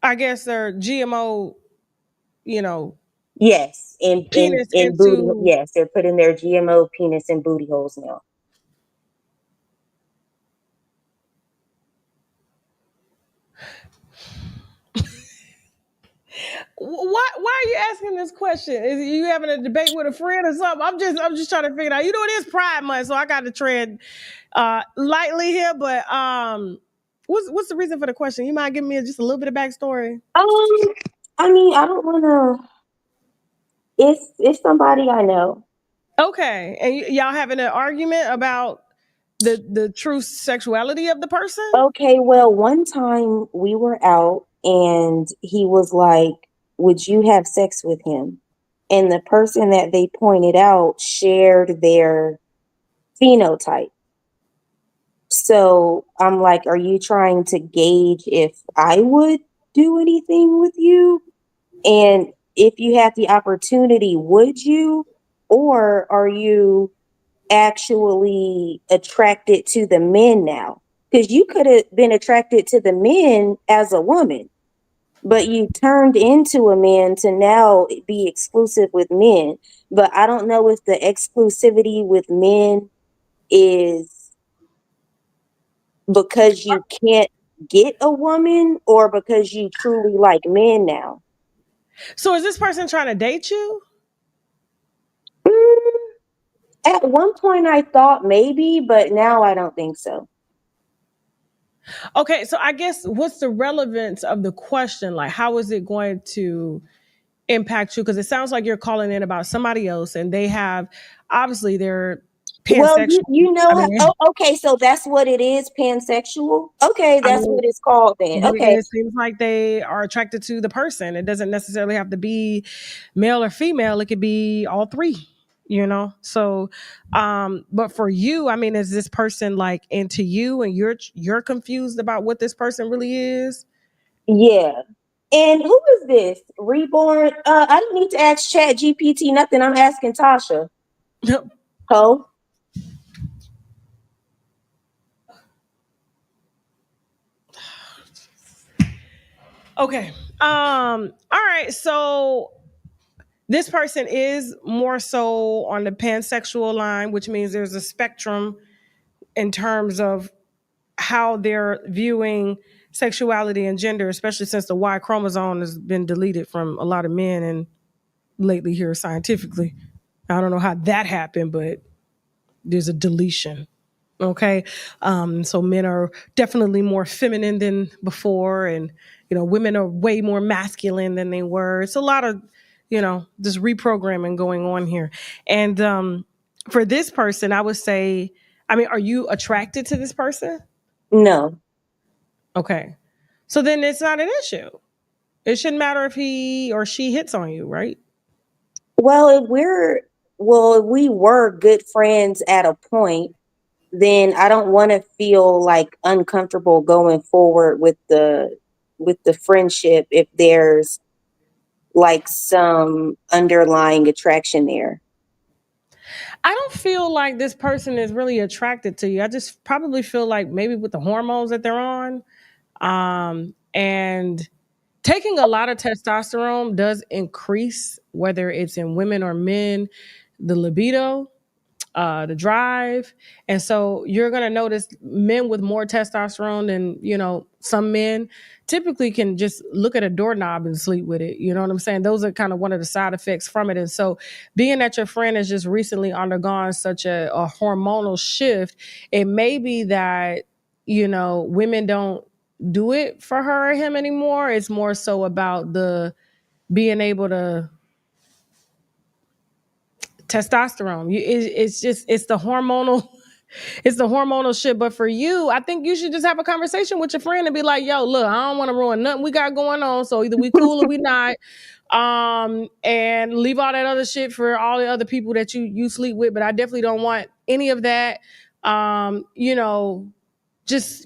GMO, yes, penis in booty. Yes, they're putting their GMO penis in booty holes now. Why are you asking this question? Is you having a debate with a friend or something? I'm just trying to figure it out. It is Pride Month, so I got to tread lightly here, but What's the reason for the question? You mind giving me just a little bit of backstory? I mean, I don't want to. It's somebody I know. Okay, and y'all having an argument about the true sexuality of the person? Okay, well, one time we were out and he was like, "Would you have sex with him?" And the person that they pointed out shared their phenotype. So I'm like, "Are you trying to gauge if I would do anything with you? And if you had the opportunity, would you? Or are you actually attracted to the men now? Because you could have been attracted to the men as a woman, but you turned into a man to now be exclusive with men. But I don't know if the exclusivity with men is because you can't get a woman or because you truly like men now. So is this person trying to date you? At one point I thought maybe, but now I don't think so. Okay, so I guess what's the relevance of the question? Like, how is it going to impact you? Because it sounds like you're calling in about somebody else, and they have obviously they're Well, pansexual. you I know, mean, okay, so that's what it is, pansexual. Okay, I that's mean, what it's called then. Okay. it seems like they are attracted to the person. It doesn't necessarily have to be male or female. It could be all three. So but for you, I mean, is this person like into you and you're confused about what this person really is? Yeah. And who is this? Reborn? I don't need to ask Chat GPT nothing. I'm asking Tasha. Ho? Okay. All right. So this person is more so on the pansexual line, which means there's a spectrum in terms of how they're viewing sexuality and gender, especially since the Y chromosome has been deleted from a lot of men and lately here scientifically. I don't know how that happened, but there's a deletion. Okay. So men are definitely more feminine than before, and women are way more masculine than they were. It's a lot of this reprogramming going on here. And for this person, I would say, I mean, are you attracted to this person? No. Okay. So then it's not an issue. It shouldn't matter if he or she hits on you, right? Well, if we were good friends at a point, then I don't want to feel like uncomfortable going forward with the friendship if there's like some underlying attraction there. I don't feel like this person is really attracted to you. I just probably feel like maybe with the hormones that they're on, and taking a lot of testosterone does increase, whether it's in women or men, the libido, the drive. And so you're going to notice men with more testosterone than, some men typically can just look at a doorknob and sleep with it. You know what I'm saying? Those are kind of one of the side effects from it. And so being that your friend has just recently undergone such a hormonal shift, it may be that, women don't do it for her or him anymore. It's more so about the being able to testosterone. It's the hormonal. It's the hormonal shit. But for you, I think you should just have a conversation with your friend and be like, yo, look, I don't want to ruin nothing we got going on. So either we cool or we not. And leave all that other shit for all the other people that you sleep with. But I definitely don't want any of that, just,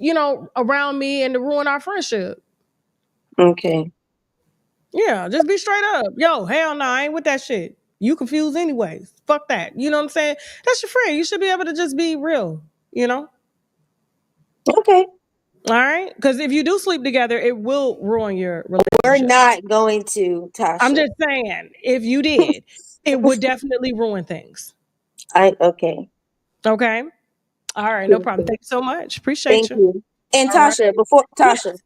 around me and to ruin our friendship. Okay. Yeah, just be straight up. Yo, hell no, I ain't with that shit. You confused anyways. Fuck that. You know what I'm saying? That's your friend. You should be able to just be real, Okay. All right? Because if you do sleep together, it will ruin your relationship. We're not going to, Tasha. I'm just saying, if you did, it would definitely ruin things. Okay. Okay? All right, no problem. Thank you so much. Appreciate Thank you. And All Tasha, right. before Tasha,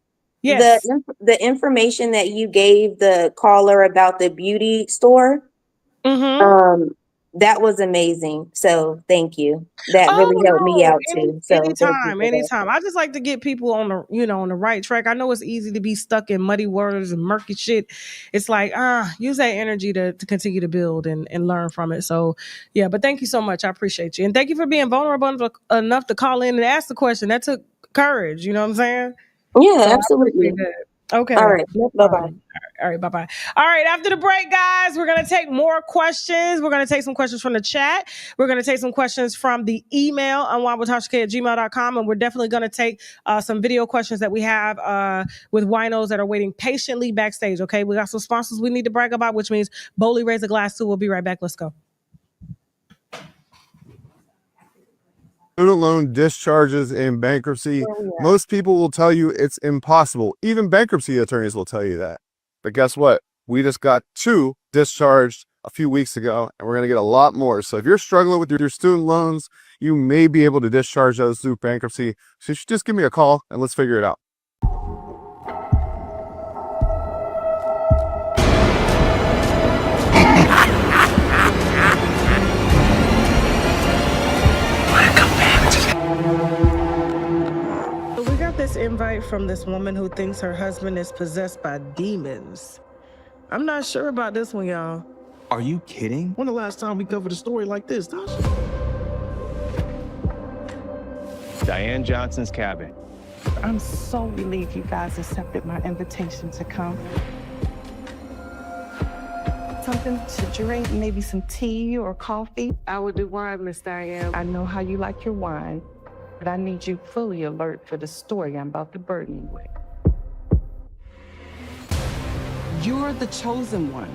Yes. the information that you gave the caller about the beauty store, Mm-hmm. that was amazing. So thank you. That Oh really helped me no, out too. So thank you for that. anytime. I just like to get people on on the right track. I know it's easy to be stuck in muddy waters and murky shit. It's like, use that energy to continue to build and learn from it. So yeah, but thank you so much. I appreciate you. And thank you for being vulnerable enough to call in and ask the question. That took courage, you know what I'm saying? Yeah, So I appreciate absolutely. that. Okay. All right. No Bye-bye. problem. All right. Bye-bye. All right. After the break, guys, we're going to take more questions. We're going to take some questions from the chat. We're going to take some questions from the email, unwindwithtasha@gmail.com. And we're definitely going to take some video questions that we have with winos that are waiting patiently backstage. Okay. We got some sponsors we need to brag about, which means boldly raise a glass too. We'll be right back. Let's go. Student loan discharges in bankruptcy. Most people will tell you it's impossible. Even bankruptcy attorneys will tell you that. But guess what? We just got 2 discharged a few weeks ago, and we're going to get a lot more. So if you're struggling with your student loans, you may be able to discharge those through bankruptcy. So you should just give me a call and let's figure it out. We got this invite from this woman who thinks her husband is possessed by demons. I'm not sure about this one, y'all. Are you kidding? When the last time we covered a story like this, Tasha? Diane Johnson's cabin. I'm so relieved you guys accepted my invitation to come. Something to drink, maybe some tea or coffee. I would do wine, Miss Diane. I know how you like your wine, but I need you fully alert for the story I'm about to burden you with. You're the chosen one.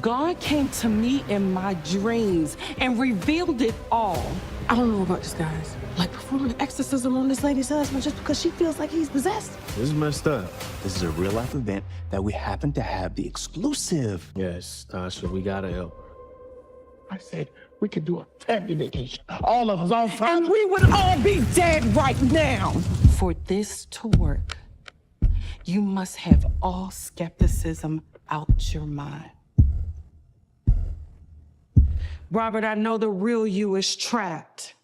God came to me in my dreams and revealed it all. I don't know about this, guys. Like performing an exorcism on this lady's husband just because she feels like he's possessed. This is messed up. This is a real life event that we happen to have the exclusive. Yes, Tasha, we gotta help her. I said we could do a family vacation. All of us on fire. And we would all be dead right now. For this to work, you must have all skepticism out your mind. Robert, I know the real you is trapped.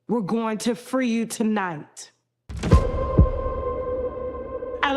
We're going to free you tonight. All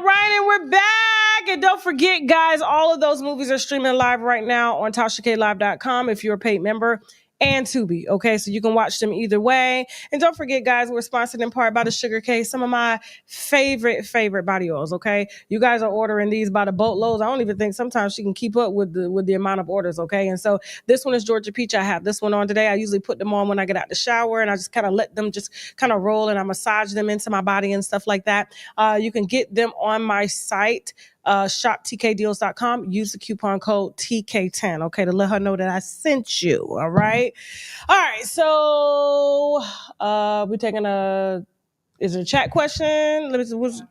right, and we're back. And don't forget, guys, all of those movies are streaming live right now on TashaKLive.com if you're a paid member, and Tubi. Okay, so you can watch them either way. And don't forget, guys, we're sponsored in part by the Sugar Case, some of my favorite body oils. Okay, you guys are ordering these by the boatloads. I don't even think sometimes she can keep up with the amount of orders. Okay, and so this one is Georgia Peach. I have this one on today. I usually put them on when I get out the shower, and I just kind of let them just kind of roll, and I massage them into my body and stuff like that. You can get them on my site. shoptkdeals.com. Use the coupon code TK10, okay, to let her know that I sent you. All right. So we're taking is it a chat question? Let me see.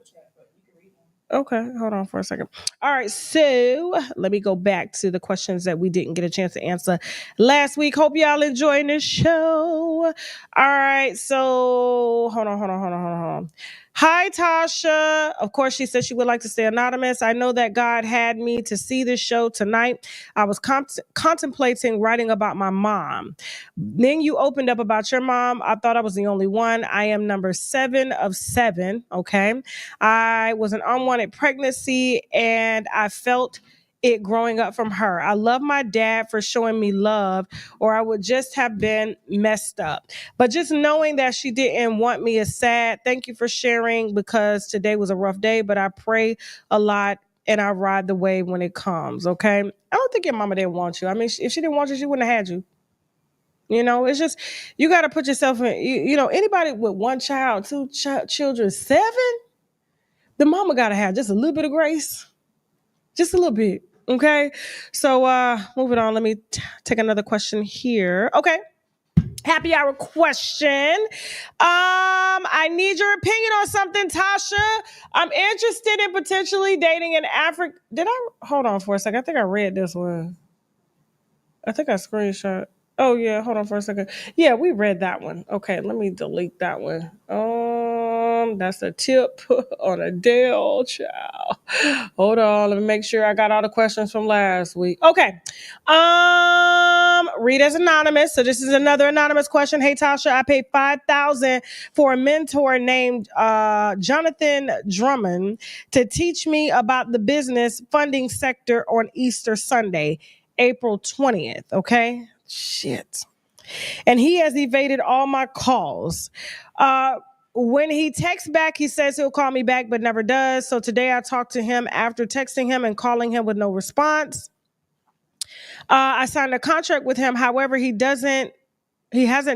Okay, hold on for a second. All right, so let me go back to the questions that we didn't get a chance to answer last week. Hope y'all enjoying this show. All right, so hold on. Hi, Tasha. Of course, she said she would like to stay anonymous. I know that God had me to see this show tonight. I was contemplating writing about my mom. Then you opened up about your mom. I thought I was the only one. I am number 7 of 7, okay? I was an unwanted pregnancy, and I felt it growing up from her. I love my dad for showing me love, or I would just have been messed up. But just knowing that she didn't want me is sad. Thank you for sharing, because today was a rough day, but I pray a lot and I ride the wave when it comes, okay? I don't think your mama didn't want you. I mean, if she didn't want you, she wouldn't have had you. You know, it's just, you got to put yourself in, you know, anybody with one child, 2 children, 7, the mama got to have just a little bit of grace. Just a little bit. Okay. So moving on. Let me take another question here. Okay. Happy hour question. I need your opinion on something, Tasha. I'm interested in potentially dating an African. Hold on for a second. I think I read this one. I think I screenshot. Oh yeah, hold on for a second. Yeah, we read that one. Okay, let me delete that one. That's a tip on a Dale, child. Hold on, let me make sure I got all the questions from last week. Okay. Read as anonymous. So this is another anonymous question. Hey Tasha, I paid $5,000 for a mentor named Jonathan Drummond to teach me about the business funding sector on Easter Sunday, April 20th. Okay. Shit. And he has evaded all my calls. When he texts back, he says he'll call me back, but never does. So today I talked to him after texting him and calling him with no response. I signed a contract with him. However, he hasn't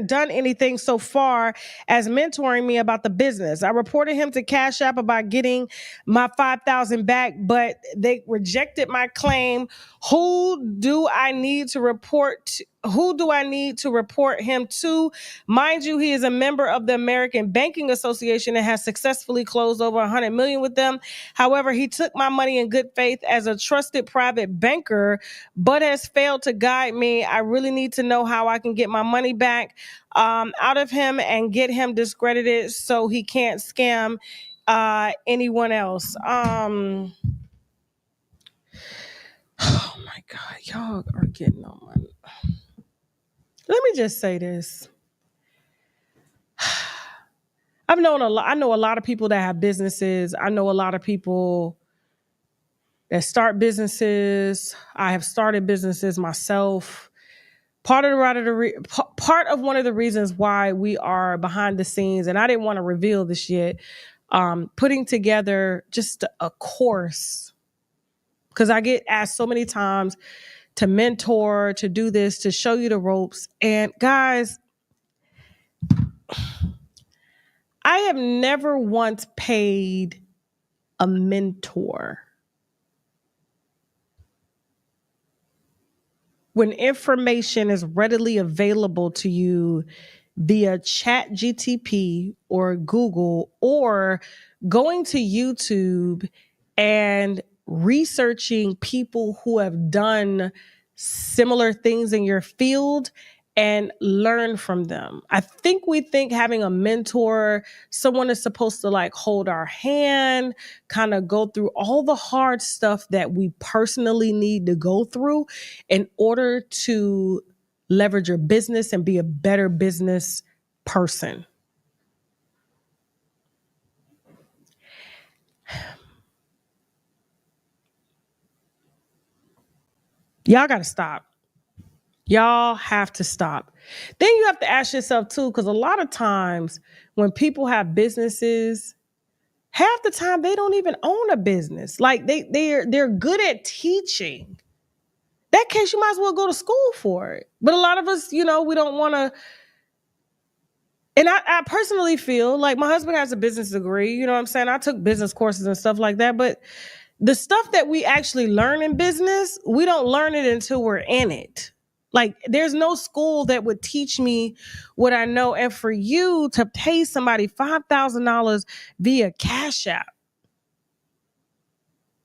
done anything so far as mentoring me about the business. I reported him to Cash App about getting my $5,000 back, but they rejected my claim. Who do I need to report him to? Mind you, he is a member of the American Banking Association and has successfully closed over $100 million with them. However, he took my money in good faith as a trusted private banker, but has failed to guide me. I really need to know how I can get my money back out of him and get him discredited so he can't scam anyone else. Oh my God, y'all are getting on my. Let me just say this. I know a lot of people that have businesses. I know a lot of people that start businesses. I have started businesses myself. Part of one of the reasons why we are behind the scenes, and I didn't want to reveal this yet, putting together just a course, because I get asked so many times to mentor, to do this, to show you the ropes. And guys, I have never once paid a mentor. When information is readily available to you via ChatGTP or Google, or going to YouTube and researching people who have done similar things in your field and learn from them. I think we think having a mentor, someone is supposed to like hold our hand, kind of go through all the hard stuff that we personally need to go through in order to leverage your business and be a better business person. Y'all got to stop. Y'all have to stop. Then you have to ask yourself too, because a lot of times when people have businesses, half the time they don't even own a business. Like they're good at teaching. That case, you might as well go to school for it. But a lot of us, we don't want to. And I personally feel like my husband has a business degree. You know what I'm saying? I took business courses and stuff like that. But the stuff that we actually learn in business, we don't learn it until we're in it. Like, there's no school that would teach me what I know. And for you to pay somebody $5,000 via Cash App,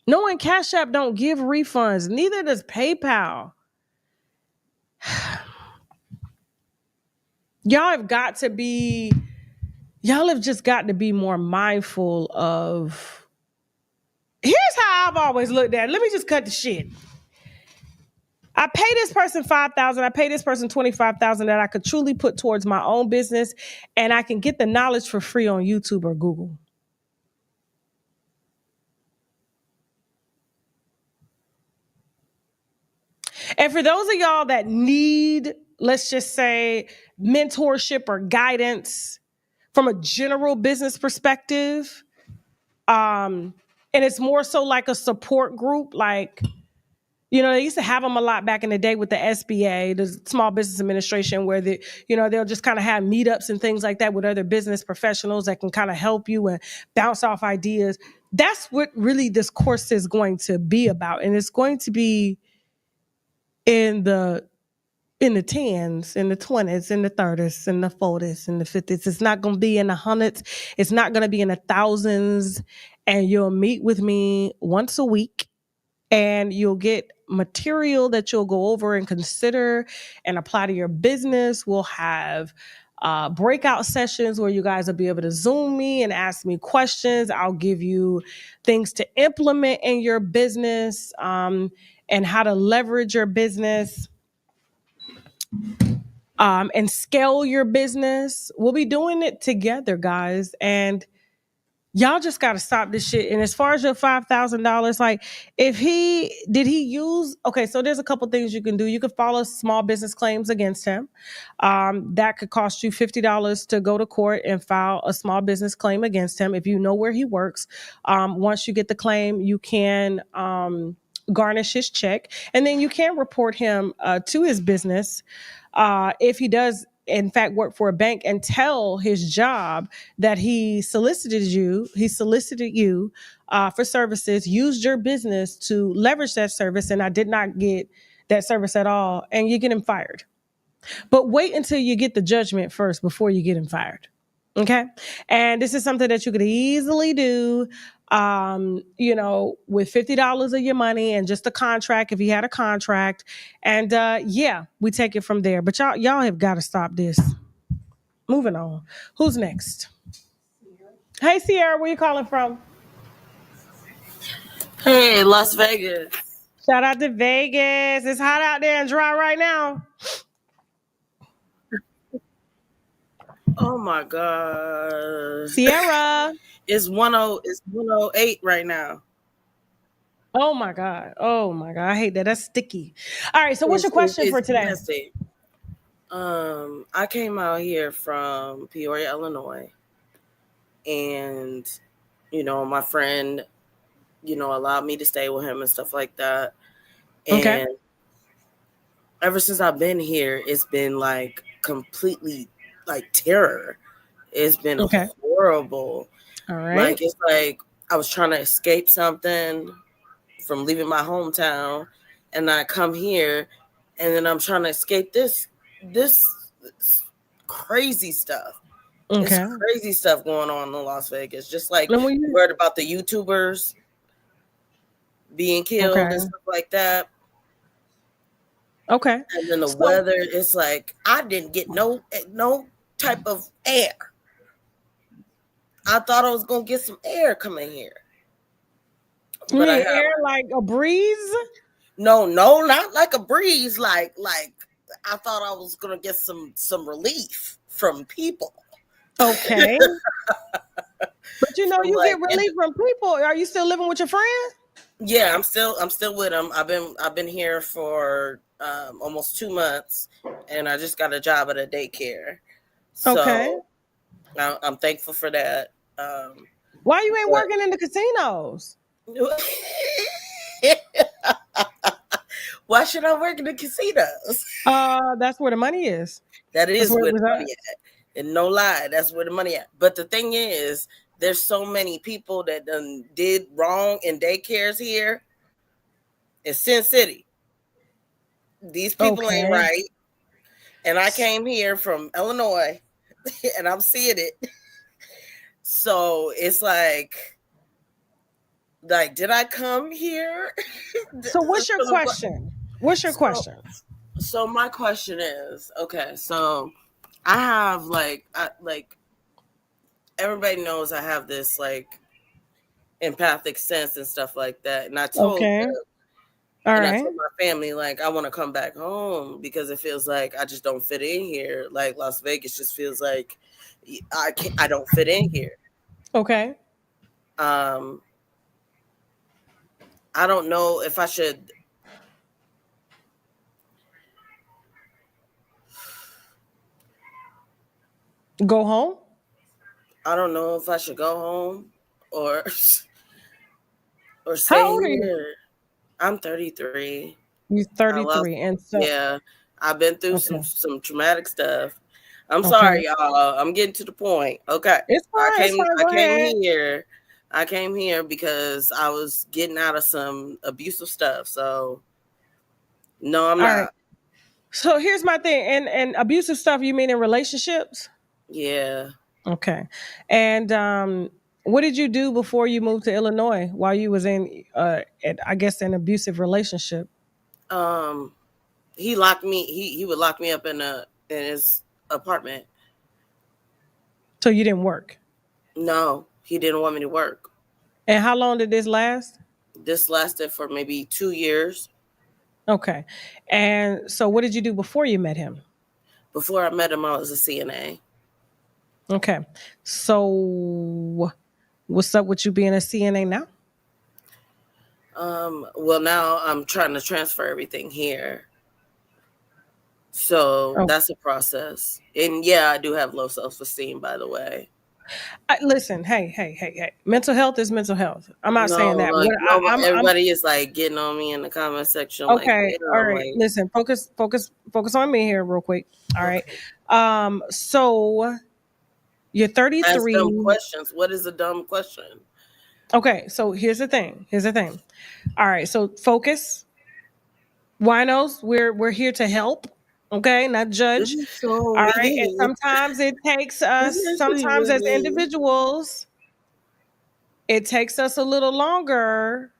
knowing Cash App don't give refunds, neither does PayPal. Y'all have just got to be more mindful of. Here's how I've always looked at it. Let me just cut the shit. I pay this person $5,000. I pay this person $25,000 that I could truly put towards my own business, and I can get the knowledge for free on YouTube or Google. And for those of y'all that need, let's just say, mentorship or guidance from a general business perspective, and it's more so like a support group, like, they used to have them a lot back in the day with the SBA, the Small Business Administration, where they'll just kind of have meetups and things like that with other business professionals that can kind of help you and bounce off ideas. That's what really this course is going to be about. And it's going to be in the 10s, in the 20s, in the 30s, in the 40s, in the 50s. It's not going to be in the hundreds. It's not going to be in the thousands. And you'll meet with me once a week, and you'll get material that you'll go over and consider and apply to your business. We'll have breakout sessions where you guys will be able to Zoom me and ask me questions. I'll give you things to implement in your business and how to leverage your business and scale your business. We'll be doing it together, guys. And y'all just got to stop this shit. And as far as your $5,000, like did he use, okay, so there's a couple things you can do. You could file small business claims against him. That could cost you $50 to go to court and file a small business claim against him. If you know where he works, once you get the claim, you can garnish his check, and then you can report him to his business if he does in fact work for a bank, and tell his job that he solicited you for services, used your business to leverage that service, and I did not get that service at all, and you get him fired. But wait until you get the judgment first before you get him fired. Okay. And this is something that you could easily do, with $50 of your money and just a contract, if he had a contract. And we take it from there. But y'all have got to stop this. Moving on. Who's next? Hey, Sierra, where you calling from? Hey, Las Vegas. Shout out to Vegas. It's hot out there and dry right now. Oh my God. Sierra. It's 108 right now. Oh my God. I hate that. That's sticky. All right. So what's your question for today? Nasty. I came out here from Peoria, Illinois, and my friend, allowed me to stay with him and stuff like that. And ever since I've been here, it's been like completely like terror. It's been horrible. All right. Like, it's like I was trying to escape something from leaving my hometown, and I come here, and then I'm trying to escape this crazy stuff. It's crazy stuff going on in Las Vegas. Just like you heard about the YouTubers being killed and stuff like that. Okay. And then the weather, it's like I didn't get no type of air. I thought I was gonna get some air coming here. You mean air like a breeze? No, not like a breeze. Like I thought I was gonna get some relief from people. Okay. But you get relief from people. Are you still living with your friend? Yeah, I'm still with him. I've been here for almost 2 months, and I just got a job at a daycare. So I'm thankful for that. Why you ain't working in the casinos? Why should I work in the casinos? That's where the money is. That is where the money at. And no lie, that's where the money at. But the thing is, there's so many people that did wrong in daycares here in Sin City. These people ain't right. And I came here from Illinois, and I'm seeing it. So it's like, did I come here? So what's your question? So my question is, okay, so I have everybody knows I have this empathic sense and stuff like that. And I told them, I told my family, I want to come back home because it feels like I just don't fit in here. Like Las Vegas just feels like I don't fit in here. Okay. I don't know if I should. Go home? I don't know if I should go home or stay How old are here. you? I'm 33. You're 33, and so yeah, I've been through some traumatic stuff. I'm sorry, y'all. I'm getting to the point. Okay, it's fine. I came here because I was getting out of some abusive stuff. So no, I'm not. Right. So here's my thing. And abusive stuff, you mean in relationships? Yeah. Okay. And what did you do before you moved to Illinois while you was in, I guess, an abusive relationship? He locked me. He would lock me up in his apartment. So you didn't work. No, he didn't want me to work. And how long did this last? This lasted for maybe 2 years. Okay. And so what did you do before you met him? Before I met him, I was a CNA. Okay. So what's up with you being a CNA now? Well, now I'm trying to transfer everything here. So that's a process. And yeah, I do have low self-esteem, by the way. Listen, hey. Mental health is mental health. I'm not saying that. Like, What everybody is like getting on me in the comment section. okay, Like, all right. Listen, focus on me here real quick. All right. So you're 33. Ask dumb questions. What is a dumb question? Okay, so here's the thing. All right, so focus. Winos, we're here to help. Okay, not judge. So all right, and sometimes it takes us, sometimes as individuals, it takes us a little longer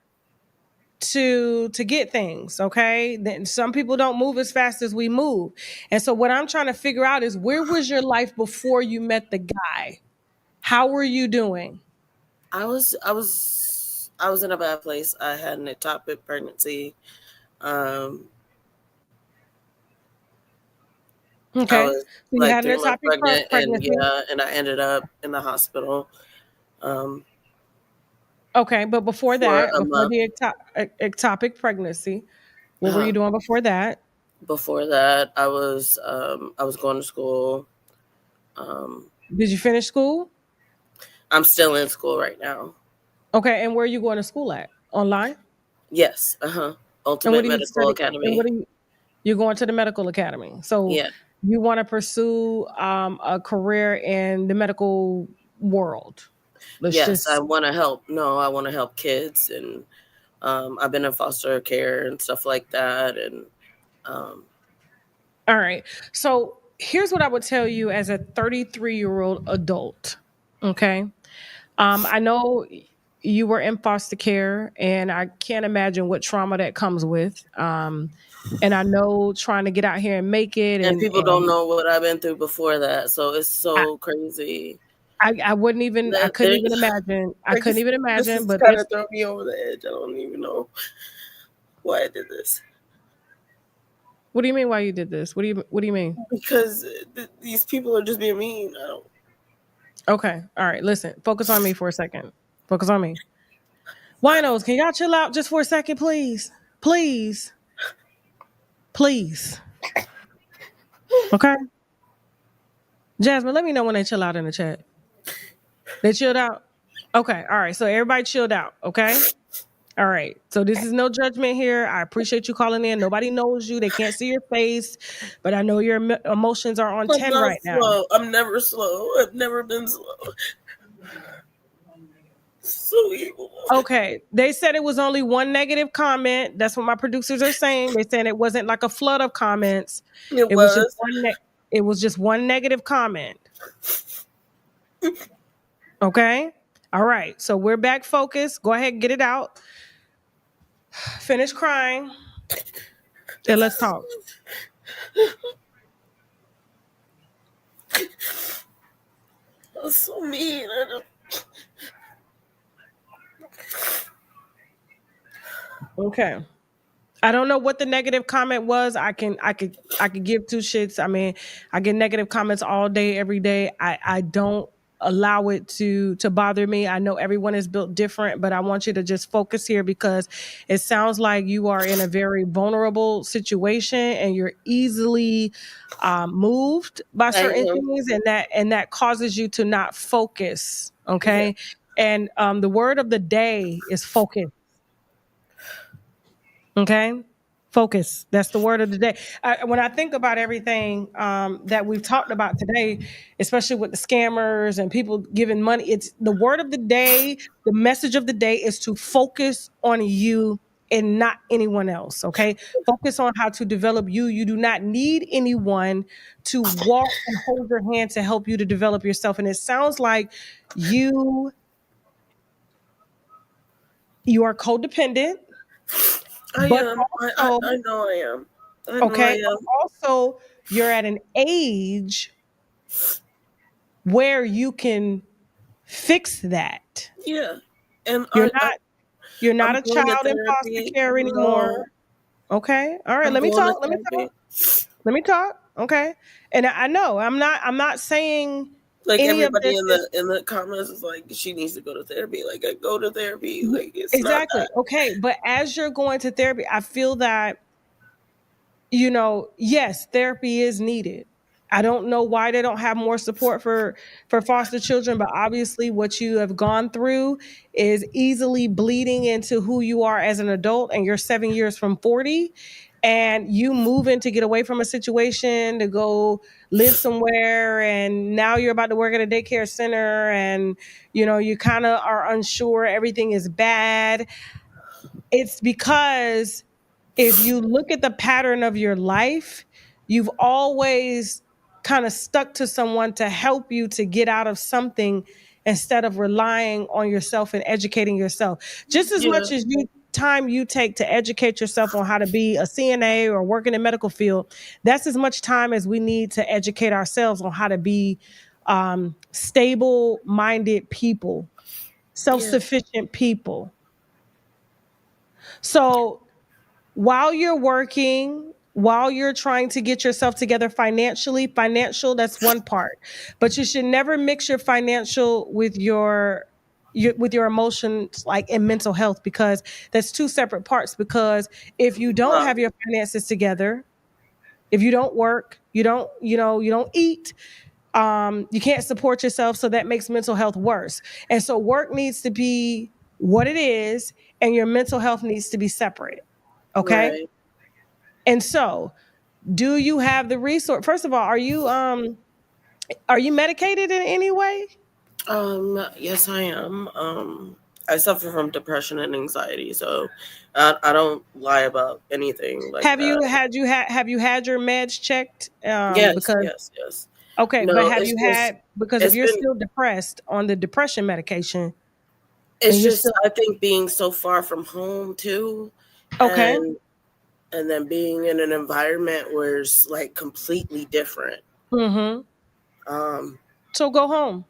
to get things. Okay, then some people don't move as fast as we move, and so what I'm trying to figure out is, where was your life before you met the guy? How were you doing? I was in a bad place. I had an ectopic pregnancy. Okay. I was So you like had an 3 months ectopic pregnant, pregnancy. and I ended up in the hospital. Okay, but before that, a before month. the ectopic pregnancy, what were you doing before that? Before that, I was going to school. Did you finish school? I'm still in school right now. Okay, and where are you going to school at? Online? Yes. Ultimate Medical Academy. And what are you're going to the medical academy? So Yeah. you want to pursue a career in the medical world? I want to help. No, I want to help kids, and I've been in foster care and stuff like that. And all right. So here's what I would tell you as a 33-year-old adult. Okay. I know you were in foster care, and I can't imagine what trauma that comes with. And I know trying to get out here and make it, and people don't know what I've been through before that, so it's so crazy. I wouldn't even. I couldn't even imagine. This is But kind of throw me over the edge. I don't even know why I did this. What do you mean? Why you did this? What do you mean? Because these people are just being mean. I don't. Okay. All right. Listen. Focus on me for a second. Focus on me. Winos, can y'all chill out just for a second, please? Please. Okay. Jasmine, let me know when they chill out in the chat. They chilled out? Okay. All right. So everybody chilled out. Okay. All right. So this is no judgment here. I appreciate you calling in. Nobody knows you. They can't see your face, but I know your emotions are on 10 right now. I'm never slow. I've never been slow. So evil. Okay. They said it was only one negative comment. That's what my producers are saying. They're saying it wasn't like a flood of comments. It was just one negative comment. Okay. All right. So we're back focused. Go ahead, get it out. Finish crying. And let's talk. That's so mean. Okay. I don't know what the negative comment was. I could give two shits. I mean, I get negative comments all day, every day. I don't allow it to bother me. I know everyone is built different, but I want you to just focus here, because it sounds like you are in a very vulnerable situation and you're easily moved by certain things, and that causes you to not focus. Okay. Yeah. And the word of the day is focus. Okay. Focus. That's the word of the day. When I think about everything that we've talked about today, especially with the scammers and people giving money, it's the word of the day. The message of the day is to focus on you and not anyone else. Okay. Focus on how to develop you. You do not need anyone to walk and hold your hand to help you to develop yourself. And it sounds like you are codependent. I am. I know I am. Okay. Also, you're at an age where you can fix that. Yeah. And You're not I'm a going to child in foster therapy. care anymore. No, Okay. All right. I'm Let me going to talk. Let me talk. therapy. Let me talk. Okay. And I know I'm not saying Like any of everybody this in is the comments is like, she needs to go to therapy. Like, I go to therapy. Like, it's not exactly. that. Okay. But as you're going to therapy, I feel that, yes, therapy is needed. I don't know why they don't have more support for foster children, but obviously what you have gone through is easily bleeding into who you are as an adult, and you're 7 years from 40, and you moving to get away from a situation to go live somewhere, and now you're about to work at a daycare center, and you kind of are unsure, everything is bad. It's because if you look at the pattern of your life, you've always kind of stuck to someone to help you to get out of something instead of relying on yourself and educating yourself. Just as Yeah. much as time you take to educate yourself on how to be a CNA or work in the medical field, that's as much time as we need to educate ourselves on how to be stable-minded people, self-sufficient people. So while you're working, while you're trying to get yourself together financial, that's one part. But you should never mix your financial with your emotions, like in mental health, because that's two separate parts. Because if you don't have your finances together, if you don't work, you don't eat, you can't support yourself, so that makes mental health worse. And so work needs to be what it is, and your mental health needs to be separate. Okay? Right. And so, do you have the resource? First of all, are you medicated in any way? Yes, I am. I suffer from depression and anxiety, so I don't lie about anything like Have you that. had your meds checked? Yes, Because yes, yes. okay, but No, have it's you just had, because if it's you're been still depressed on the depression medication and it's you're just still I think being so far from home too, okay, and then being in an environment where it's like completely different. mm-hmm. Um, So go home.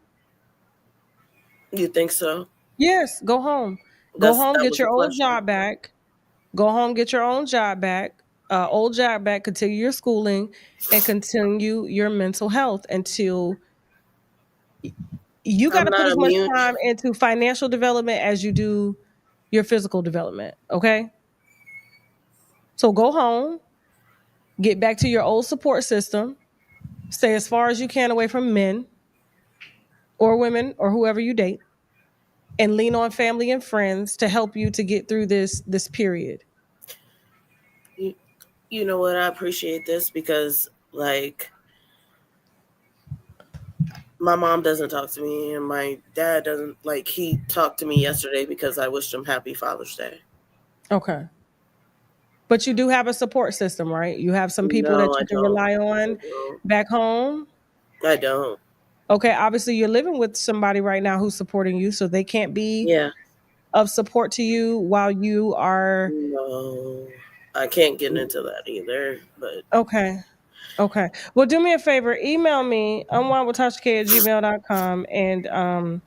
you think so? Yes, go home. Go home, That get was the your old question. job back. Go home, get your own job back, old job back, continue your schooling, and continue your mental health until you got I'm to put not as much immune. time into financial development as you do your physical development. Okay. So go home, get back to your old support system, stay as far as you can away from men or women or whoever you date, and lean on family and friends to help you to get through this period. You know what? I appreciate this because like my mom doesn't talk to me and my dad doesn't. Like, he talked to me yesterday because I wished him happy Father's Day. Okay. But you do have a support system, right? You have some people that No, I you can don't. rely I on don't. back home. I don't. Okay, obviously you're living with somebody right now who's supporting you, so they can't be Yeah. of support to you while you are No, I can't get into that either. But okay. Okay. Well, do me a favor, email me unwindwithtasha@gmail.com, and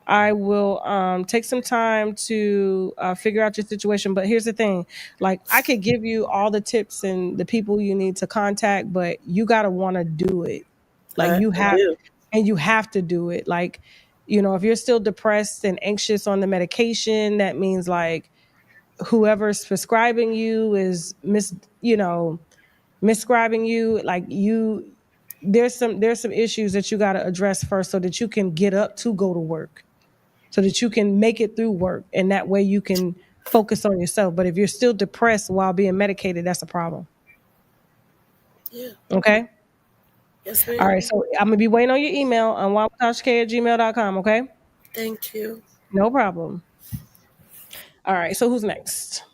I will take some time to figure out your situation. But here's the thing, like, I could give you all the tips and the people you need to contact, but you got to want to do it. Like, I do. you have to do it. Like, if you're still depressed and anxious on the medication, that means like whoever's prescribing you is miscribing you. Like, there's some issues that you got to address first so that you can get up to go to work, so that you can make it through work, and that way you can focus on yourself. But if you're still depressed while being medicated, that's a problem. Yeah. Okay. Yes, All ma'am. right. So I'm gonna be waiting on your email on unwindwithtasha@gmail.com. Okay. Thank you. No problem. All right. So who's next?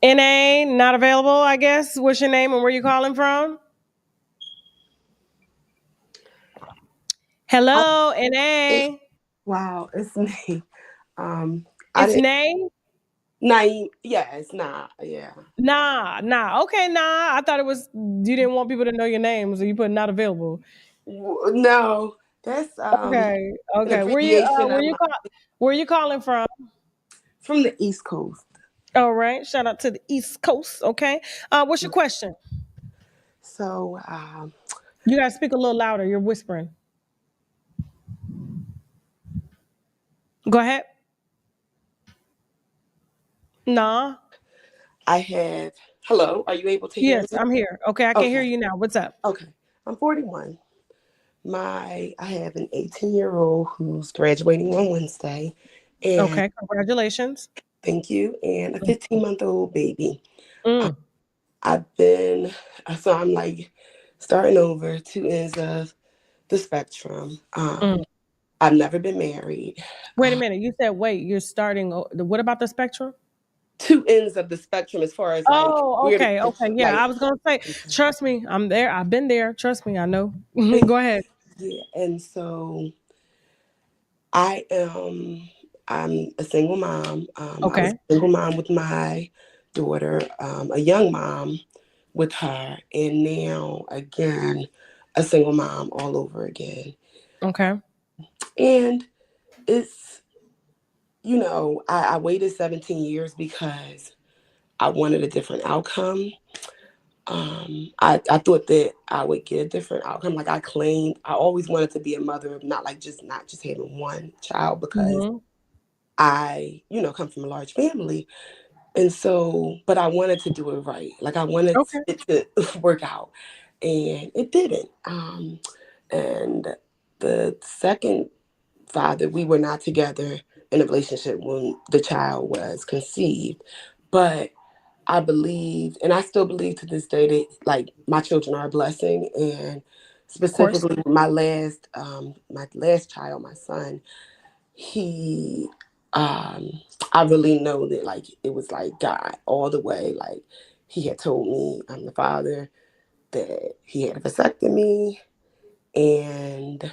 NA, not available, I guess. What's your name and where you calling from? Hello, NA. Wow, it's me. I It's didn't. Nay? Naeem, yeah, it's not. Yeah. Nah. Okay, nah. I thought it was, you didn't want people to know your name, so you put not available. No, that's Okay. an Okay. abbreviation of my, Where you calling from? from the East Coast. All right. Shout out to the East Coast. Okay. What's your question? So You gotta speak a little louder. You're whispering. Go ahead. Nah. I have. Hello, are you able to hear Yes, me? I'm here. Okay, I can hear Okay. you now. What's up? Okay. I'm 41. I have an 18-year-old who's graduating on Wednesday, and Okay, congratulations. thank you, and a 15-month-old baby. Mm. I've been so I'm like starting over two ends of the spectrum. Mm. I've never been married. Wait a minute. You said wait. You're starting. What about the spectrum? Two ends of the spectrum as far as like Oh, where okay, okay. Yeah, like I was gonna say. Trust me, I'm there. I've been there. Trust me, I know. Go ahead. yeah, and so I am I'm a single mom. I was Okay. a single mom with my daughter, a young mom with her, and now again a single mom all over again. Okay. And it's I waited 17 years because I wanted a different outcome. I thought that I would get a different outcome. Like I always wanted to be a mother of not just having one child because Mm-hmm. I, come from a large family. And so, but I wanted to do it right. Like I wanted Okay. it to work out and it didn't. And the second father, we were not together in a relationship when the child was conceived. But I believe, and I still believe to this day that like my children are a blessing. And Of course. specifically my last child, my son, he I really know that like it was like God all the way. Like he had told me I'm the father, that he had a vasectomy, and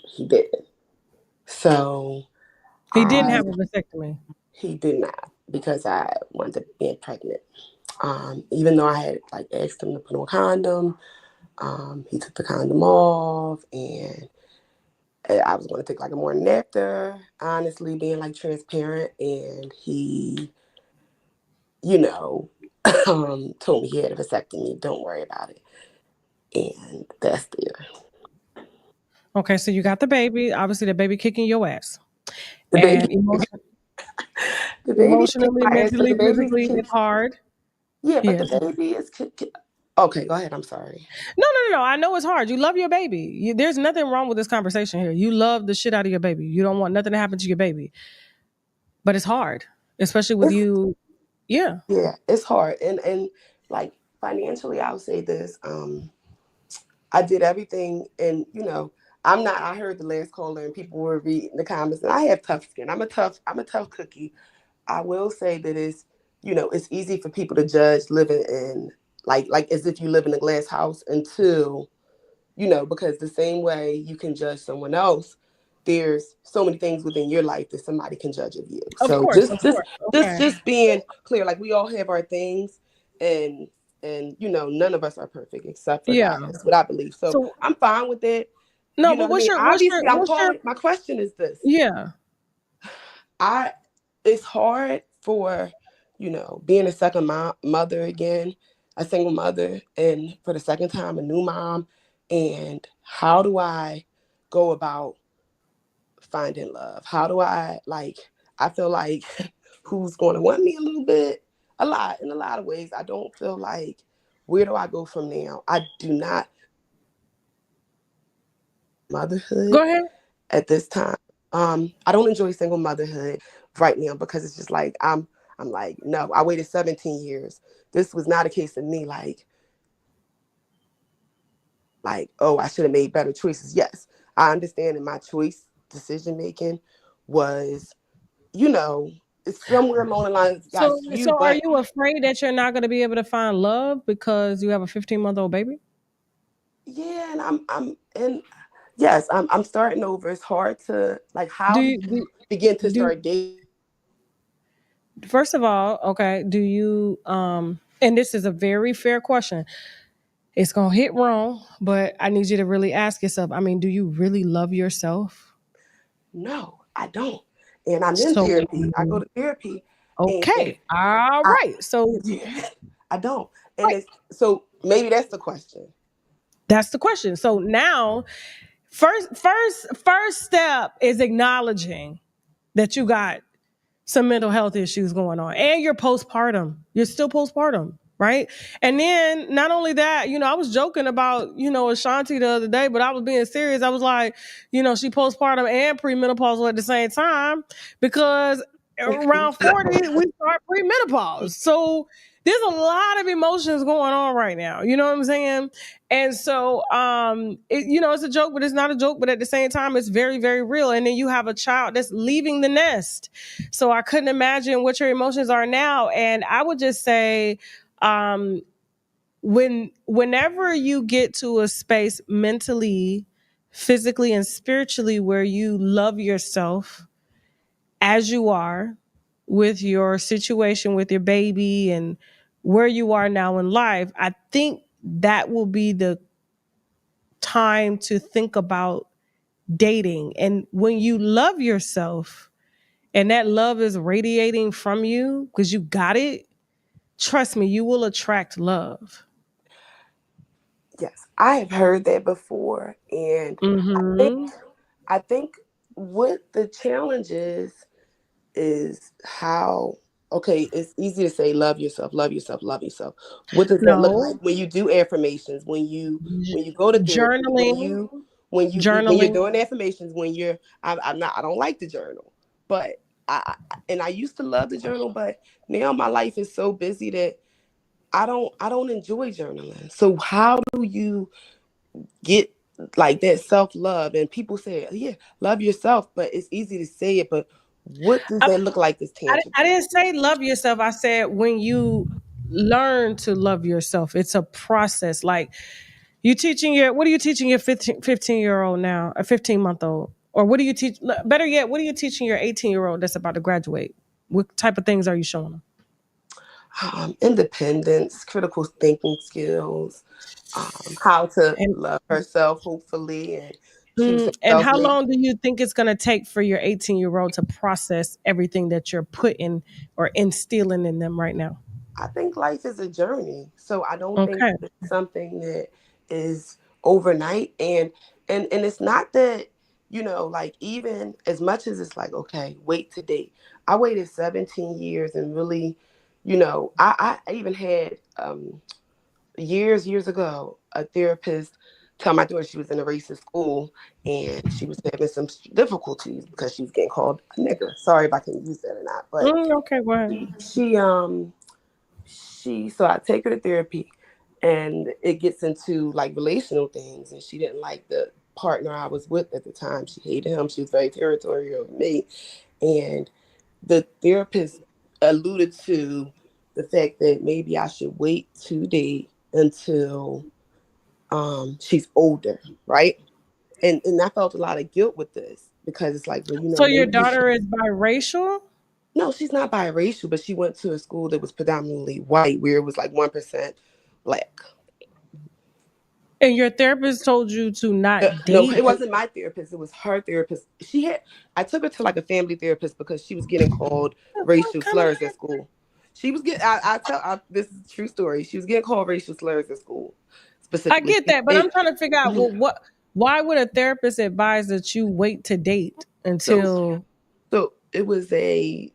he didn't. So He didn't I have a vasectomy. he did not because I wanted to be pregnant. Even though I had like asked him to put on a condom, he took the condom off, and I was going to take like a morning after, honestly, being like transparent, and he, told me he had a vasectomy. Don't worry about it, and that's there. Okay, so you got the baby. Obviously, the baby kicking your ass, The baby, and the baby kicked emotionally, my ass, but mentally, the baby physically, kicked. it's hard. Yeah, but Yeah. the baby is. Okay, go ahead. I'm sorry. No. I know it's hard. You love your baby. There's nothing wrong with this conversation here. You love the shit out of your baby. You don't want nothing to happen to your baby. But it's hard, especially with It's, you. Yeah. yeah, it's hard, and like financially, I'll say this. I did everything, and I'm not. I heard the last caller, and people were reading the comments, and I have tough skin. I'm a tough cookie. I will say that it's easy for people to judge living in like as if you live in a glass house until because the same way you can judge someone else, there's so many things within your life that somebody can judge of you. Of So course. Of course. Okay. just being clear, like we all have our things, and none of us are perfect except for Yeah. God. That's what I believe. So So I'm fine with it. no, You know but what I mean? Obviously, I'm what's your calling. My question is this: yeah. it's hard for being a second mother again, a single mother, and for the second time a new mom. And how do I go about finding love? How do I feel like who's going to want me a little bit, in a lot of ways. I don't feel like, where do I go from now? I do not motherhood Go ahead. at this time. I don't enjoy single motherhood right now because it's just like I'm like, no, I waited 17 years. This was not a case of me oh, I should have made better choices. Yes, I understand that my decision making was, it's somewhere along the lines got skewed, So are but you afraid that you're not going to be able to find love because you have a 15-month-old baby? yeah, and and yes, I'm starting over. It's hard to Do how do you you begin to do start dating? first of all, okay, do you and this is a very fair question. It's going to hit wrong, but I need you to really ask yourself, I mean, do you really love yourself? No, I don't. And I'm in So, therapy. I go to therapy. And okay. All I, right. So yeah, I don't. And it's so maybe that's the question. that's the question. So now, first step is acknowledging that you got some mental health issues going on and you're postpartum. You're still postpartum, right? And then not only that, I was joking about, Ashanti the other day, but I was being serious. I was like, she postpartum and premenopausal at the same time because around 40, we start premenopause. So there's a lot of emotions going on right now. You know what I'm saying? And so, it's a joke, but it's not a joke. But at the same time, it's very, very real. And then you have a child that's leaving the nest. So I couldn't imagine what your emotions are now. And I would just say, whenever you get to a space mentally, physically, and spiritually where you love yourself as you are with your situation with your baby and where you are now in life, I think that will be the time to think about dating. And when you love yourself and that love is radiating from you because you got it, trust me, you will attract love. Yes, I have heard that before. And I think what the challenge is how, okay, it's easy to say love yourself, love yourself, love yourself. What does that look like when you do affirmations, when you go to therapy, journaling, when you're doing affirmations, I don't like the journal, but I used to love the journal, but now my life is so busy that I don't enjoy journaling. So how do you get like that self-love? And people say, yeah, love yourself, but it's easy to say it, but what does that look like that's tangible? I didn't say love yourself. I said when you learn to love yourself, it's a process. Like what are you teaching your 15-year-old now, a 15-month-old? Or what do you teach, better yet, what are you teaching your 18-year-old that's about to graduate? What type of things are you showing them? Independence, critical thinking skills, how to love herself, hopefully, and choose And herself. how long do you think it's going to take for your 18-year-old to process everything that you're putting or instilling in them right now? I think life is a journey. So I don't think it's something that is overnight. And it's not that, like even as much as it's like, okay, wait to date. I waited 17 years and really, I even had years ago, a therapist tell my daughter she was in a racist school and she was having some difficulties because she was getting called a nigger. Sorry if I can use that or not, but okay, go ahead. So I take her to therapy and it gets into like relational things, and she didn't like the partner I was with at the time. She hated him. She was very territorial of me. And the therapist alluded to the fact that maybe I should wait to date until she's older, right? And I felt a lot of guilt with this because it's like, well, So your maybe daughter is biracial? No, she's not biracial, but she went to a school that was predominantly white, where it was like 1% black. And your therapist told you to not No, date? it wasn't my therapist. It was her therapist. I took her to like a family therapist because she was getting called racial slurs at school. She was getting, this is a true story. She was getting called racial slurs at school. Specifically. I get that, but I'm trying to figure out, why would a therapist advise that you wait to date until? So it was we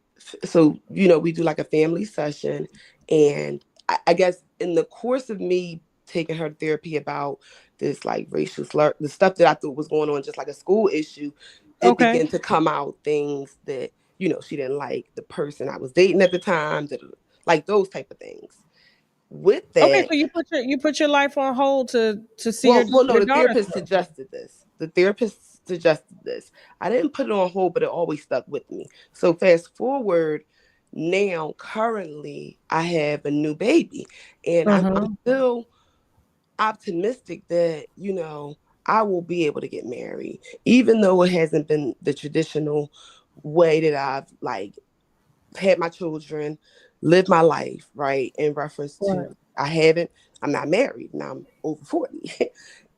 do like a family session, and I guess in the course of me taking her to therapy about this like racial slur, the stuff that I thought was going on, just like a school issue, it began to come out things that, she didn't like the person I was dating at the time, like those type of things. With that, okay, so you put your life on hold to see your the daughter. therapist suggested this. I didn't put it on hold, but it always stuck with me. So fast forward, now currently I have a new baby, and I'm still optimistic that I will be able to get married, even though it hasn't been the traditional way that I've like had my children, live my life, right? In reference to I haven't I'm not married. Now I'm over 40.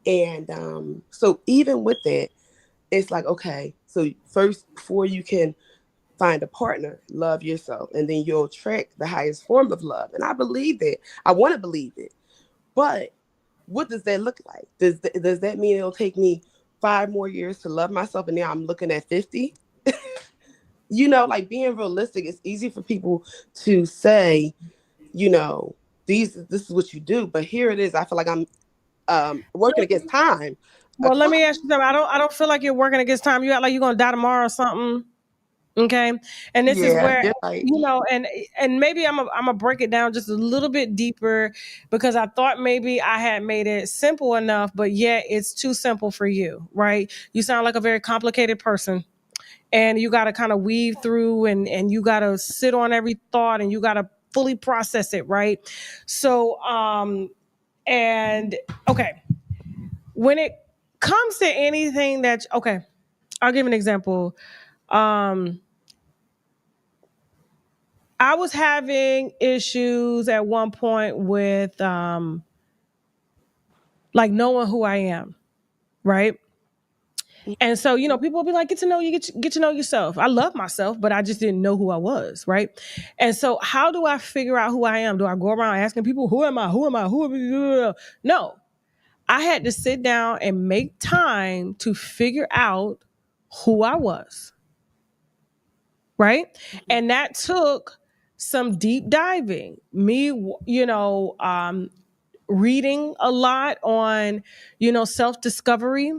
And so even with that, it's like, okay, so first, before you can find a partner, love yourself, and then you'll attract the highest form of love. And I believe that. I want to believe it. But what does that look like? Does that mean it'll take me 5 more years to love myself, and now I'm looking at 50? Like, being realistic, it's easy for people to say, this is what you do. But here it is. I feel like I'm working against time. Well, let me ask you something. I don't feel like you're working against time. You act like you're gonna die tomorrow or something. Okay. And this is where, you're right. and maybe I'm gonna break it down just a little bit deeper, because I thought maybe I had made it simple enough, but yet it's too simple for you, right? You sound like a very complicated person, and you got to kind of weave through, and you got to sit on every thought, and you got to fully process it, right? So, and okay, when it comes to anything okay, I'll give an example. I was having issues at one point with like knowing who I am, right? And so, people will be like, get to know you, get to know yourself. I love myself, but I just didn't know who I was, right? And so how do I figure out who I am? Do I go around asking people, who am I? Who am I? Who am I? No. I had to sit down and make time to figure out who I was, right? And that took some deep diving. Me, reading a lot on, self-discovery,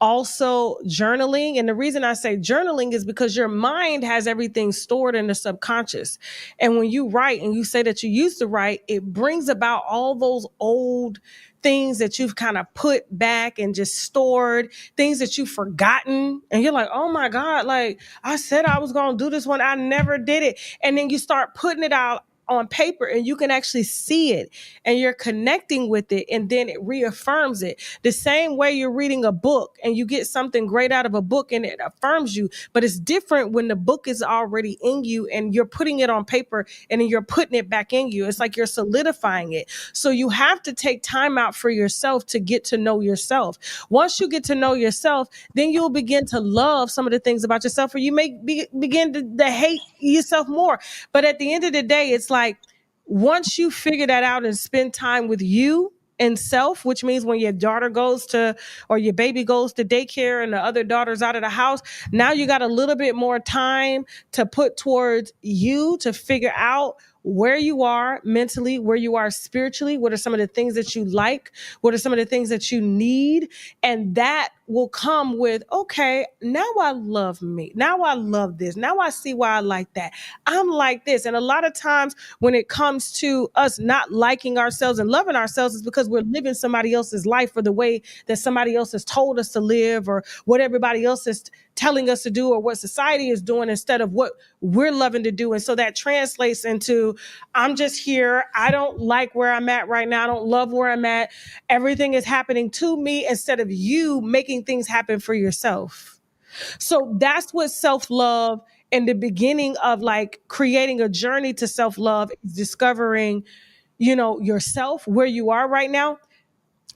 also journaling. And the reason I say journaling is because your mind has everything stored in the subconscious. And when you write and you say that you used to write, it brings about all those old things that you've kind of put back and just stored, things that you've forgotten. And you're like, oh my God, like I said I was going to do this one. I never did it. And then you start putting it out on paper, and you can actually see it, and you're connecting with it, and then it reaffirms it. The same way you're reading a book and you get something great out of a book and it affirms you, but it's different when the book is already in you and you're putting it on paper and then you're putting it back in you. It's like you're solidifying it. So you have to take time out for yourself to get to know yourself. Once you get to know yourself, then you'll begin to love some of the things about yourself, or you may begin to hate yourself more. But at the end of the day, it's like, once you figure that out and spend time with you and self, which means when your daughter goes to, or your baby goes to daycare and the other daughter's out of the house, now you got a little bit more time to put towards you to figure out where you are mentally, where you are spiritually, what are some of the things that you like, what are some of the things that you need. And that will come with, okay, now I love me. Now I love this. Now I see why I like that. I'm like this. And a lot of times when it comes to us not liking ourselves and loving ourselves, is because we're living somebody else's life, or the way that somebody else has told us to live, or what everybody else is telling us to do, or what society is doing, instead of what we're loving to do. And so that translates into, I'm just here. I don't like where I'm at right now. I don't love where I'm at. Everything is happening to me, instead of you making things happen for yourself. So that's what self-love, and the beginning of like creating a journey to self-love, is discovering, yourself, where you are right now,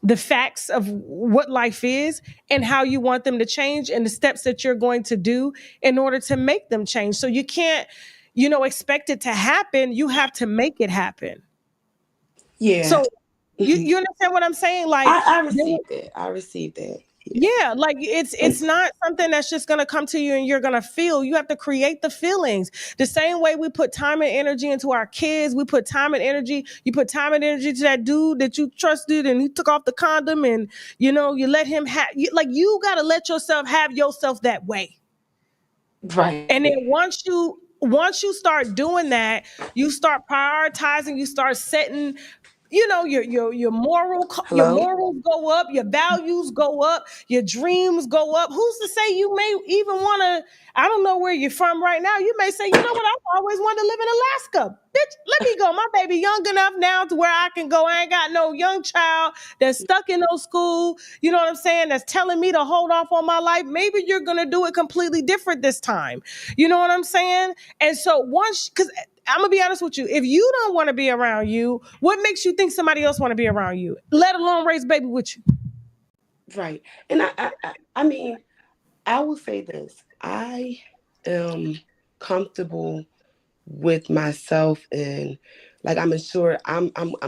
the facts of what life is and how you want them to change, and the steps that you're going to do in order to make them change. So you can't, expect it to happen. You have to make it happen. Yeah. So you understand what I'm saying? Like, I received it. I received it. Yeah, like it's not something that's just going to come to you and you're going to feel. You have to create the feelings. The same way we put time and energy into our kids, we put time and energy. You put time and energy to that dude that you trusted and he took off the condom, and you let him have. You got to let yourself have yourself that way. Right. And then once you start doing that, you start prioritizing. You start setting. Your morals go up, your values go up, your dreams go up. Who's to say you may even want to, I don't know where you're from right now. You may say, you know what, I've always wanted to live in Alaska. Bitch, let me go. My baby young enough now to where I can go. I ain't got no young child that's stuck in no school, you know what I'm saying, that's telling me to hold off on my life. Maybe you're going to do it completely different this time. You know what I'm saying? And so because I'm gonna be honest with you. If you don't want to be around you, what makes you think somebody else want to be around you? Let alone raise baby with you. Right. And I mean, I will say this. I am comfortable with myself, and like I'm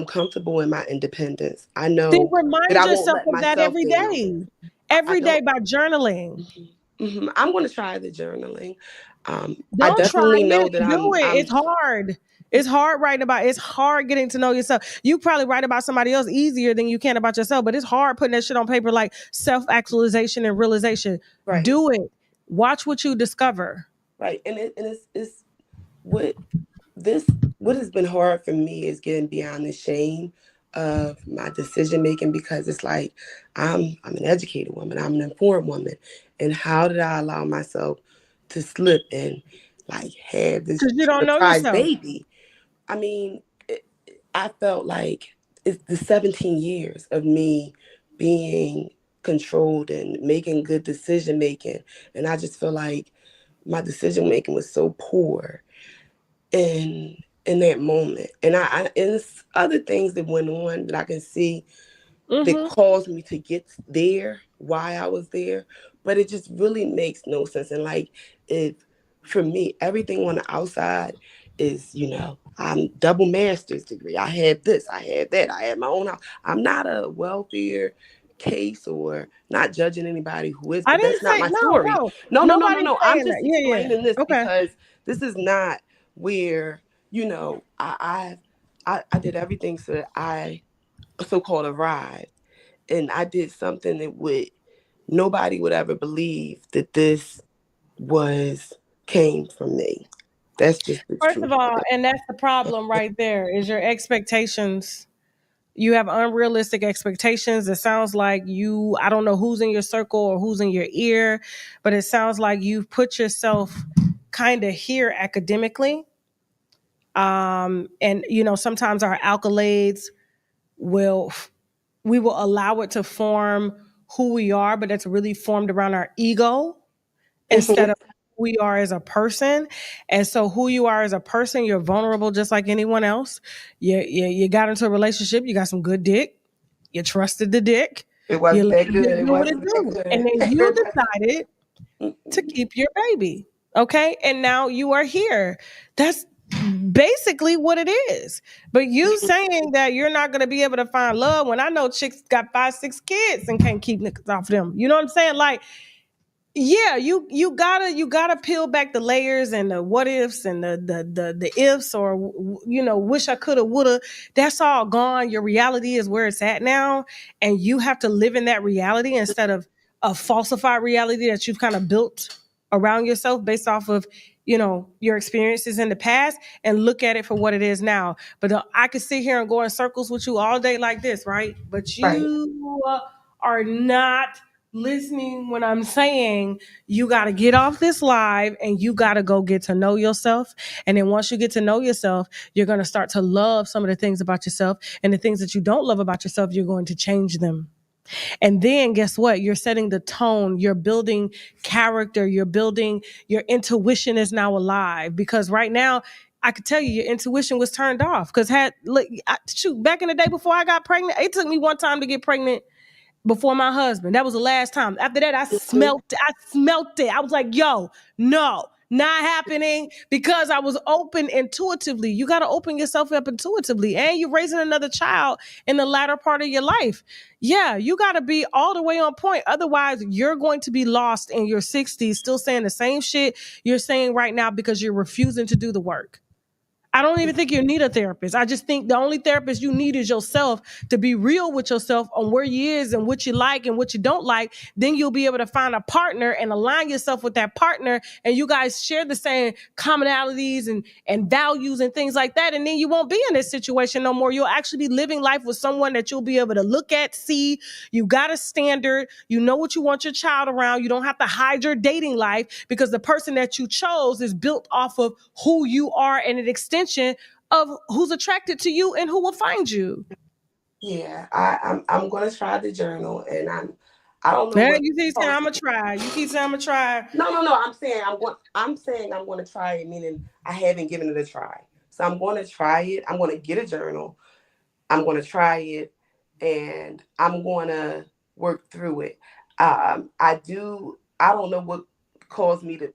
comfortable in my independence. I Then know that remind I won't yourself let of that myself every down. day. I Every day don't. by journaling. I'm going to try the journaling. I Don't try definitely know it. that Do it. I'm It's hard. It's hard writing about. It's hard getting to know yourself. You probably write about somebody else easier than you can about yourself, but it's hard putting that shit on paper, like self-actualization and realization. right. Do it. Watch what you discover. Right. And it's what what has been hard for me is getting beyond the shame of my decision making, because it's like I'm an educated woman, I'm an informed woman, and how did I allow myself to slip and like have this Because you don't know surprise yourself. baby? I mean, I felt like it's the 17 years of me being controlled and making good decision making, and I just feel like my decision making was so poor in that moment. And and it's other things that went on that I can see that caused me to get there, why I was there. But it just really makes no sense. And like, if for me, everything on the outside is, I'm double master's degree. I had this, I had that, I had my own house. I'm not a welfare case, or not judging anybody who is, I but that's didn't not say my no, story. no. No. Nobody's I'm saying just that. Yeah, yeah. explaining this Okay. because this is not where, I did everything so that I so-called arrived. And I did something that nobody would ever believe that this came from me. That's just the First of truth of all, it. and that's the problem right there, is your expectations. You have unrealistic expectations. It sounds like I don't know who's in your circle or who's in your ear, but it sounds like you've put yourself kind of here academically. And sometimes our accolades we will allow it to form who we are, but it's really formed around our ego instead of who we are as a person. And so who you are as a person, you're vulnerable just like anyone else. You got into a relationship, you got some good dick, you trusted the dick, It you wasn't let that good. it It do what it wasn't that do. And then you good. decided to keep your baby. Okay. And now you are here. That's basically what it is. But you saying that you're not going to be able to find love, when I know chicks got 5-6 kids and can't keep niggas off them. You know what I'm saying? Like, yeah, you gotta peel back the layers and the what ifs and the ifs, or wish I coulda, woulda. That's all gone. Your reality is where it's at now, and you have to live in that reality instead of a falsified reality that you've kind of built around yourself based off of your experiences in the past, and look at it for what it is now. But I could sit here and go in circles with you all day like this, right? But Right. you are not listening when I'm saying you got to get off this live and you got to go get to know yourself. And then once you get to know yourself, you're going to start to love some of the things about yourself, and the things that you don't love about yourself, you're going to change them. And then guess what? You're setting the tone. You're building character. You're building, your intuition is now alive, because right now I could tell you your intuition was turned off. Because back in the day before I got pregnant, it took me one time to get pregnant before my husband. That was the last time. After that, I smelt it. I was like, yo, no, not happening, because I was open intuitively. You got to open yourself up intuitively. And you're raising another child in the latter part of your life. Yeah, you got to be all the way on point. Otherwise, you're going to be lost in your 60s, still saying the same shit you're saying right now because you're refusing to do the work. I don't even think you need a therapist. I just think the only therapist you need is yourself, to be real with yourself on where you is and what you like and what you don't like. Then you'll be able to find a partner and align yourself with that partner, and you guys share the same commonalities and values and things like that. And then you won't be in this situation no more. You'll actually be living life with someone that you'll be able to look at, see. You got a standard. You know what you want your child around. You don't have to hide your dating life, because the person that you chose is built off of who you are and an extension of who's attracted to you and who will find you. Yeah, I'm gonna try the journal, and I don't know Yeah, what. you keep saying I'm gonna try. You keep saying I'm gonna try. No. I'm saying I'm going to try it, meaning I haven't given it a try. So I'm going to try it. I'm going to get a journal. I'm going to try it, and I'm going to work through it. I don't know what caused me to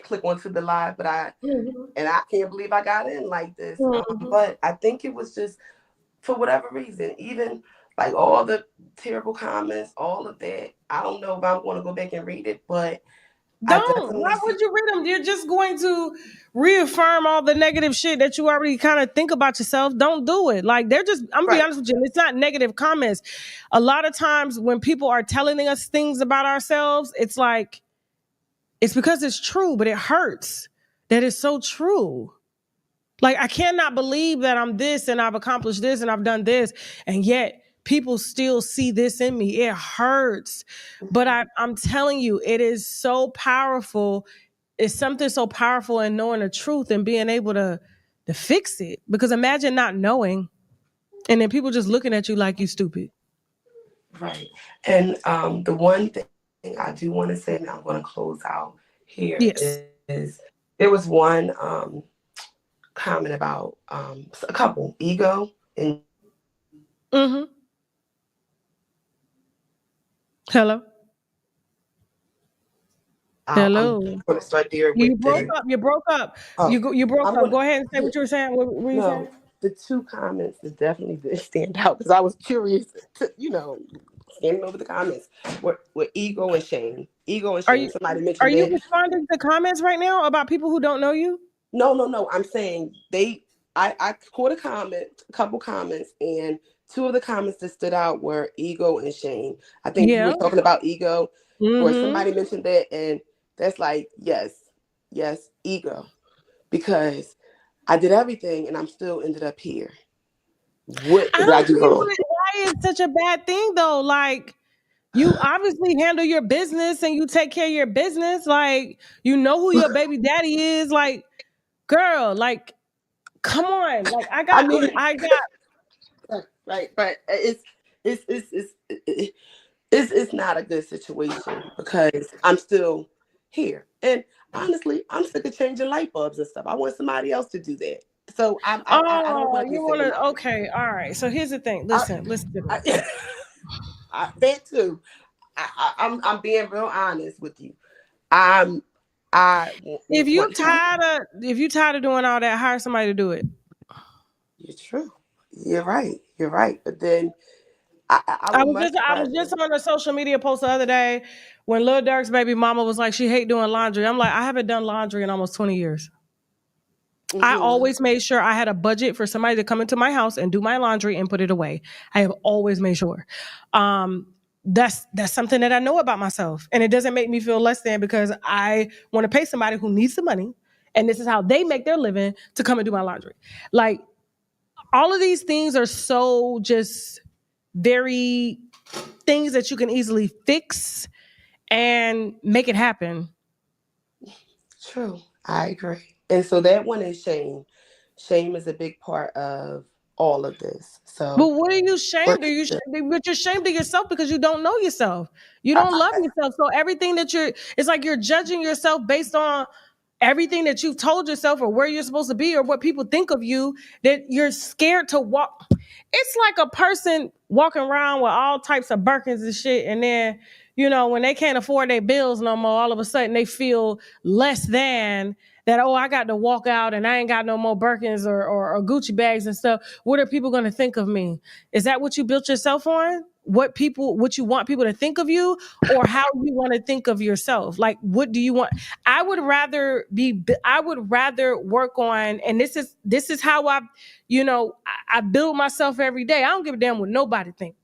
click onto the live, but I can't believe I got in like this. But I think it was just for whatever reason, even like all the terrible comments, all of that. I don't know if I'm going to go back and read it, but Why would you read them? You're just going to reaffirm all the negative shit that you already kind of think about yourself. Don't do it. Like, they're just, I'm gonna be honest with you, it's not negative comments. A lot of times when people are telling us things about ourselves, it's like, it's because it's true, but it hurts that it's so true. Like, I cannot believe that I'm this and I've accomplished this and I've done this, and yet people still see this in me. It hurts. But I'm telling you, it is so powerful. It's something so powerful in knowing the truth and being able to fix it. Because imagine not knowing and then people just looking at you like you stupid. Right. And the one thing I do want to say, and I'm going to close out here, is there was one comment about a couple, ego and Hello. Hello. I'm going to start there with You broke up. You broke up. You broke up. Go ahead and say what you were saying. What were you saying? The two comments that definitely did stand out because I was curious to, scanning over the comments were ego and shame. Ego and shame. Somebody mentioned Are you that. responding to comments right now about people who don't know you? No. I'm saying I caught a couple comments, and two of the comments that stood out were ego and shame. I think you were talking about ego, or somebody mentioned that, and that's like, yes, ego. Because I did everything and I'm still ended up here. What did I do wrong? Why is such a bad thing though? Like, you obviously handle your business and you take care of your business. Like, you know who your baby daddy is. Like, girl, like, come on. Like, I got right. But it's not a good situation because I'm still here. And honestly, I'm sick of changing light bulbs and stuff. I want somebody else to do that. So I don't want to you want to, okay, all right. So here's the thing. Listen to me. That too. I'm being real honest with you. If you tired of doing all that, hire somebody to do it. You're true. You're right. But then I was just on a social media post the other day when Lil Durk's baby mama was like, she hate doing laundry. I'm like, I haven't done laundry in almost 20 years. I always made sure I had a budget for somebody to come into my house and do my laundry and put it away. I have always made sure. That's something that I know about myself. And it doesn't make me feel less than because I want to pay somebody who needs the money. And this is how they make their living to come and do my laundry. Like, all of these things are so just very things that you can easily fix and make it happen. True. I agree. And so that one is shame. Shame is a big part of all of this. So, but what are you ashamed of? But you're ashamed of yourself because you don't know yourself. You don't love yourself. So everything that it's like you're judging yourself based on everything that you've told yourself or where you're supposed to be or what people think of you, that you're scared to walk. It's like a person walking around with all types of Birkins and shit. And then, when they can't afford their bills no more, all of a sudden they feel less than that. Oh, I got to walk out and I ain't got no more Birkins or Gucci bags and stuff. What are people going to think of me? Is that what you built yourself on? What you want people to think of you, or how you want to think of yourself? Like, what do you want? I would rather work on, and this is how I build myself every day. I don't give a damn what nobody think.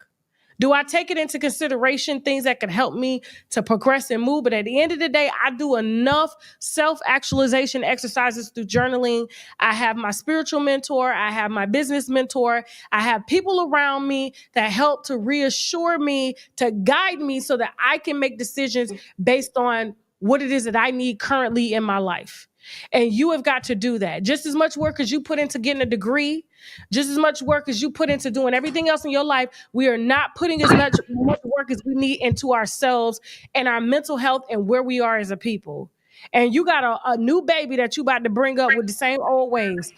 Do I take it into consideration, things that can help me to progress and move? But at the end of the day, I do enough self-actualization exercises through journaling. I have my spiritual mentor. I have my business mentor. I have people around me that help to reassure me, to guide me so that I can make decisions based on what it is that I need currently in my life. And you have got to do that. Just as much work as you put into getting a degree, just as much work as you put into doing everything else in your life, we are not putting as much work as we need into ourselves and our mental health and where we are as a people. And you got a new baby that you about to bring up with the same old ways.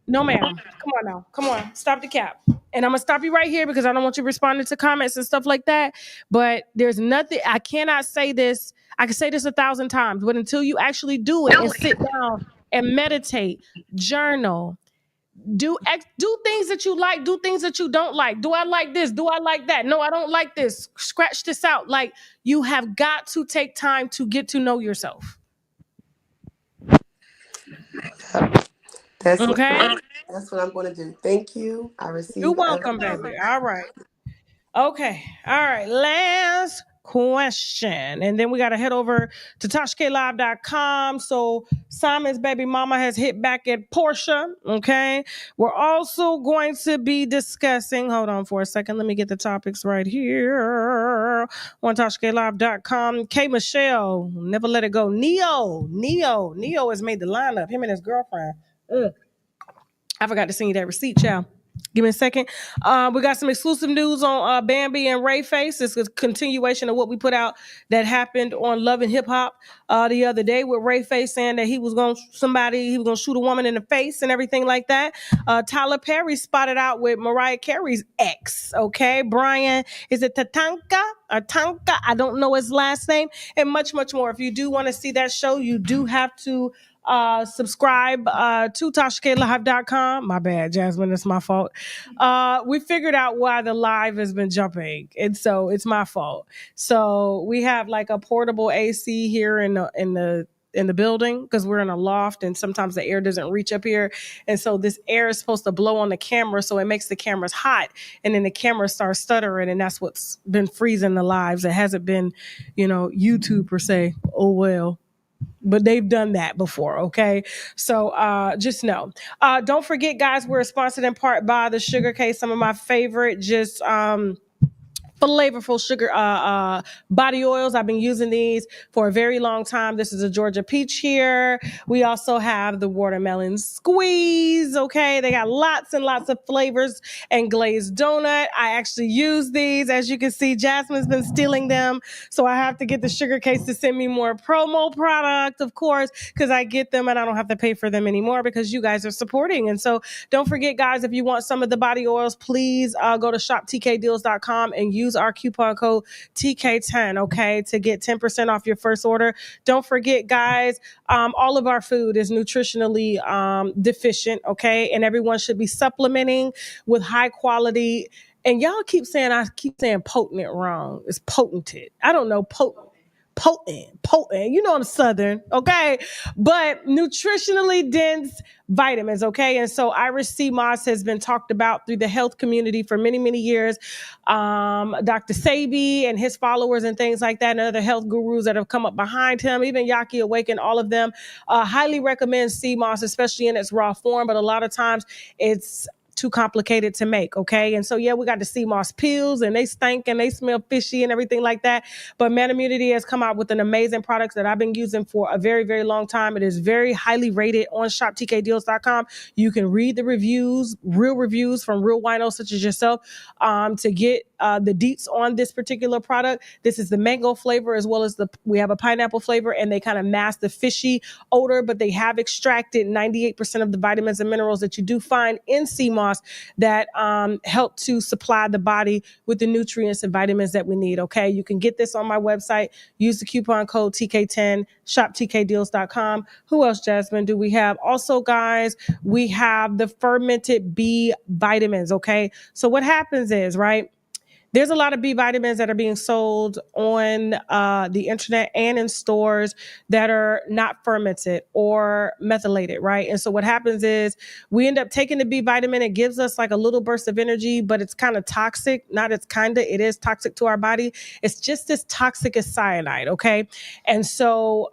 No, ma'am. Come on now. Come on. Stop the cap. And I'm going to stop you right here because I don't want you responding to comments and stuff like that. But there's nothing, I cannot say this. I can say this 1,000 times, but until you actually do it and sit down and meditate, journal, do things that you like, do things that you don't like. Do I like this? Do I like that? No, I don't like this. Scratch this out. Like, you have got to take time to get to know yourself. That's Okay? that's what I'm going to do. Thank you. I receive. You're welcome, baby. All right. Okay. All right. Last question. And then we got to head over to TashKLive.com. So Simon's baby mama has hit back at Portia. Okay. We're also going to be discussing, hold on for a second. Let me get the topics right here on TashKLive.com. K Michelle, never let it go. Neo has made the lineup. Him and his girlfriend. I forgot to send you that receipt, child. Give me a second. We got some exclusive news on Bambi and Ray Face. It's a continuation of what we put out that happened on Love and Hip Hop the other day with Ray Face saying that he was going to shoot a woman in the face and everything like that. Tyler Perry spotted out with Mariah Carey's ex. Okay, Brian, is it Tatanka or Tanka? I don't know his last name, and much, much more. If you do want to see that show, you do have to subscribe to TashKLive.com. My bad, Jasmine, it's my fault. We figured out why the live has been jumping, and so it's my fault. So we have like a portable AC here in the building because we're in a loft and sometimes the air doesn't reach up here, and so this air is supposed to blow on the camera, so it makes the cameras hot, and then the camera starts stuttering, and that's what's been freezing the lives. It hasn't been, YouTube per se. Oh well. But they've done that before, okay? So just know. Don't forget, guys, we're sponsored in part by the Sugar Case, some of my favorite just flavorful sugar body oils. I've been using these for a very long time. This is a Georgia peach here. We also have the watermelon squeeze, okay? They got lots and lots of flavors, and glazed donut. I actually use these. As you can see, Jasmine's been stealing them, so I have to get the Sugar Case to send me more promo product, of course, because I get them and I don't have to pay for them anymore because you guys are supporting. And so don't forget, guys, if you want some of the body oils, please go to shoptkdeals.com and use our coupon code TK10, okay, to get 10% off your first order. Don't forget, guys, all of our food is nutritionally deficient, okay, and everyone should be supplementing with high quality. And y'all keep saying potent wrong. It's potented. I don't know, potent. You know I'm Southern, okay? But nutritionally dense vitamins, okay? And so Iris C. Moss has been talked about through the health community for many, many years. Dr. Sabi and his followers and things like that, and other health gurus that have come up behind him, even Yaki Awaken, all of them highly recommend sea moss, especially in its raw form. But a lot of times it's too complicated to make, okay? And so, yeah, we got the sea moss pills, and they stink and they smell fishy and everything like that. But Man Immunity has come out with an amazing product that I've been using for a very, very long time. It is very highly rated on shoptkdeals.com. You can read the reviews, real reviews from real winos such as yourself, to get the deets on this particular product. This is the mango flavor, as well as we have a pineapple flavor, and they kind of mask the fishy odor, but they have extracted 98% of the vitamins and minerals that you do find in sea moss that help to supply the body with the nutrients and vitamins that we need, okay? You can get this on my website. Use the coupon code TK10, shoptkdeals.com. Who else, Jasmine, do we have? Also, guys, we have the fermented B vitamins, okay? So what happens is, right, there's a lot of B vitamins that are being sold on the internet and in stores that are not fermented or methylated, right? And so what happens is we end up taking the B vitamin. It gives us like a little burst of energy, but it's kind of toxic. It is toxic to our body. It's just as toxic as cyanide, okay? And so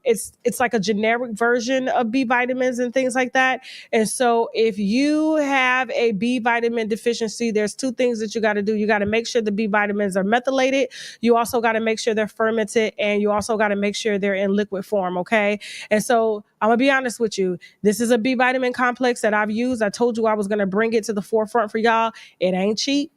it's like a generic version of B vitamins and things like that. And so if you have a B vitamin deficiency, there's two things that you got to do. You got to make sure the B vitamins are methylated. You also got to make sure they're fermented, and you also got to make sure they're in liquid form, okay? And so I'm going to be honest with you. This is a B vitamin complex that I've used. I told you I was going to bring it to the forefront for y'all. It ain't cheap.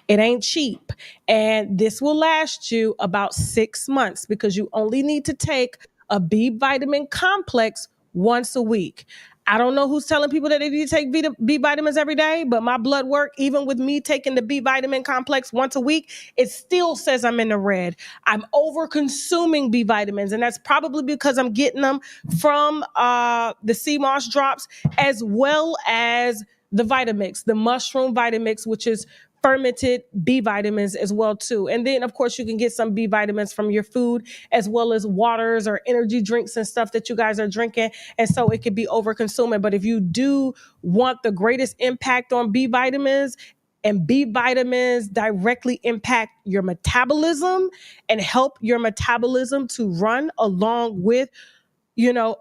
It ain't cheap. And this will last you about 6 months because you only need to take a B vitamin complex once a week. I don't know who's telling people that they need to take B vitamins every day, but my blood work, even with me taking the B vitamin complex once a week, it still says I'm in the red. I'm over consuming B vitamins, and that's probably because I'm getting them from the sea moss drops, as well as the Vitamix, the mushroom Vitamix, which is fermented B vitamins as well too. And then of course you can get some B vitamins from your food, as well as waters or energy drinks and stuff that you guys are drinking. And so it could be over consuming. But if you do want the greatest impact on B vitamins, and B vitamins directly impact your metabolism and help your metabolism to run along with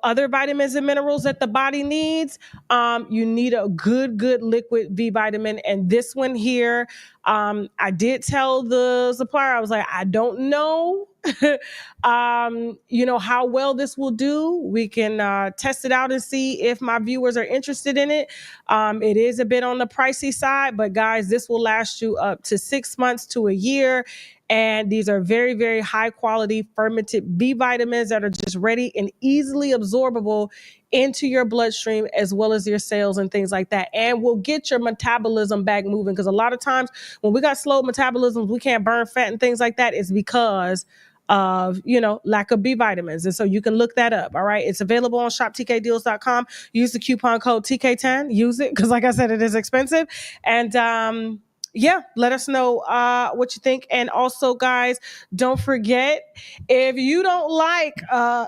other vitamins and minerals that the body needs, you need a good liquid B vitamin. And this one here, I did tell the supplier, I was like, I don't know, how well this will do. We can test it out and see if my viewers are interested in it. It is a bit on the pricey side, but guys, this will last you up to 6 months to a year. And these are very, very high quality fermented B vitamins that are just ready and easily absorbable into your bloodstream, as well as your cells and things like that. And will get your metabolism back moving. Because a lot of times when we got slow metabolisms, we can't burn fat and things like that. It's because of, lack of B vitamins. And so you can look that up. All right. It's available on shoptkdeals.com. Use the coupon code TK10. Use it. Because like I said, it is expensive. And, yeah, let us know what you think. And also, guys, don't forget, if you don't like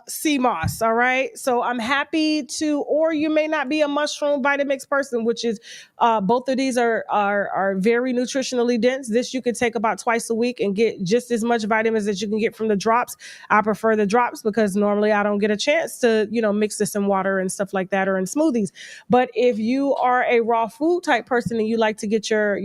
sea moss, all right? So I'm happy to, or you may not be a mushroom Vitamix person, which is both of these are very nutritionally dense. This you can take about twice a week and get just as much vitamins as you can get from the drops. I prefer the drops because normally I don't get a chance to, mix this in water and stuff like that or in smoothies. But if you are a raw food type person and you like to get your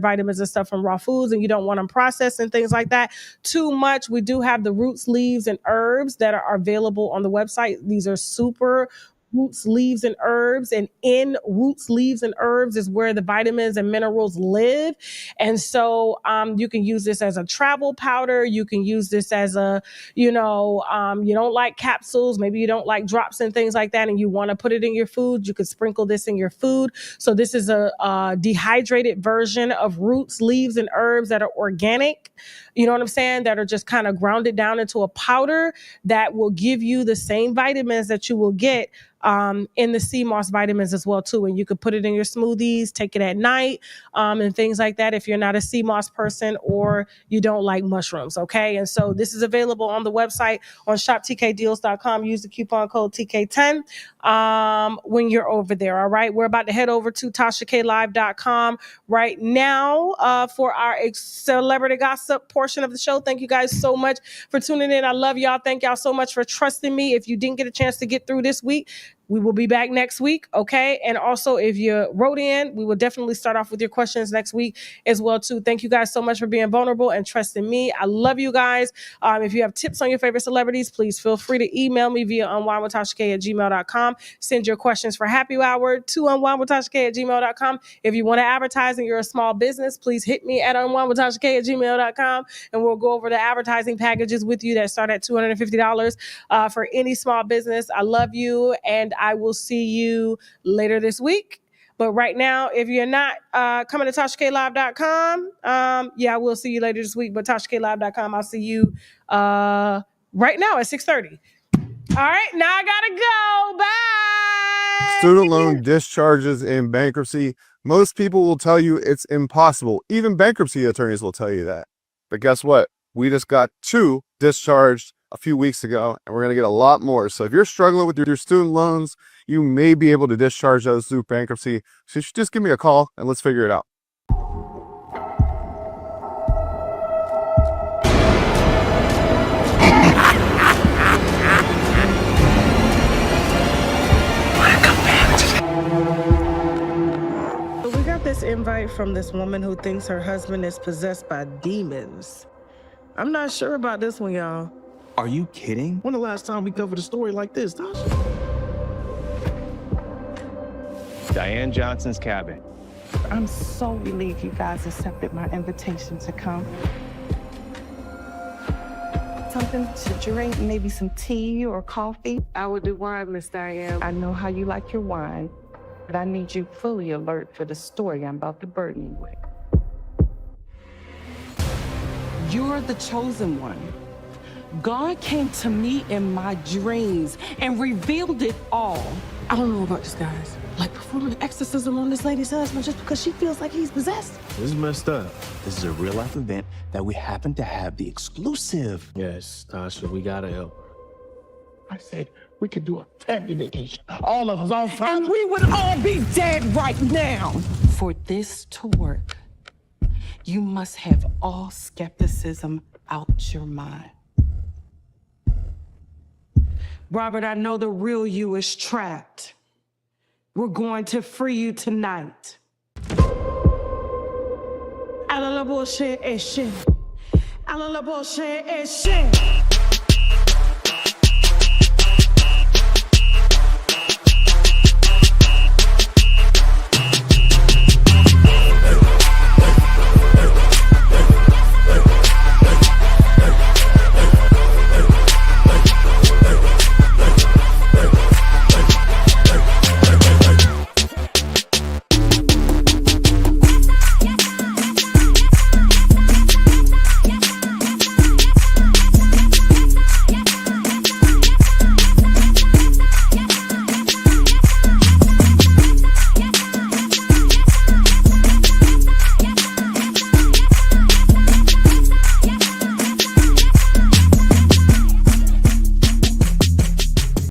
vitamins and stuff from raw foods and you don't want them processed and things like that too much, we do have the roots, leaves, and herbs that are available on the website. These are super roots, leaves, and herbs. And in roots, leaves, and herbs is where the vitamins and minerals live. And so you can use this as a travel powder. You can use this as a, you don't like capsules. Maybe you don't like drops and things like that, and you want to put it in your food. You could sprinkle this in your food. So this is a dehydrated version of roots, leaves, and herbs that are organic. You know what I'm saying? That are just kind of grounded down into a powder that will give you the same vitamins that you will get in the sea moss vitamins as well too. And you could put it in your smoothies, take it at night, and things like that if you're not a sea moss person or you don't like mushrooms. Okay. And so this is available on the website on shoptkdeals.com. Use the coupon code TK10 when you're over there. All right. We're about to head over to TashaKLive.com right now for our celebrity gossip portion of the show. Thank you guys so much for tuning in. I love y'all. Thank y'all so much for trusting me. If you didn't get a chance to get through this week, we will be back next week, okay? And also, if you wrote in, we will definitely start off with your questions next week as well, too. Thank you guys so much for being vulnerable and trusting me. I love you guys. If you have tips on your favorite celebrities, please feel free to email me via unwindwithTashaK@gmail.com. Send your questions for Happy Hour to unwindwithTashaK@gmail.com. If you want to advertise and you're a small business, please hit me at unwindwithTashaK@gmail.com, and we'll go over the advertising packages with you that start at $250 for any small business. I love you, and I will see you later this week. But right now, if you're not coming to TashaKLive.com, I will see you later this week. But TashaKLive.com, I'll see you right now at 6:30. All right, now I gotta go. Bye. Student loan discharges in bankruptcy. Most people will tell you it's impossible. Even bankruptcy attorneys will tell you that. But guess what? We just got 2 discharged a few weeks ago, and we're going to get a lot more. So if you're struggling with your student loans, you may be able to discharge those through bankruptcy. So you should just give me a call and let's figure it out. We got this invite from this woman who thinks her husband is possessed by demons. I'm not sure about this one, y'all. Are you kidding? When the last time we covered a story like this, Tasha? Diane Johnson's cabin. I'm so relieved you guys accepted my invitation to come. something to drink, maybe some tea or coffee? I would do wine, Miss Diane. I know how you like your wine, but I need you fully alert for the story I'm about to burden you with. You're the chosen one. God came to me in my dreams and revealed it all. I don't know about this, guys. Like performing an exorcism on this lady's husband just because she feels like he's possessed. This is messed up. This is a real life event that we happen to have the exclusive. Yes, Tasha, we gotta help. I said we could do a family vacation. All of us, all five. And we would all be dead right now. For this to work, you must have all skepticism out your mind. Robert, I know the real you is trapped. We're going to free you tonight. Alla la bullshit is shit. Alla la bullshit is shit.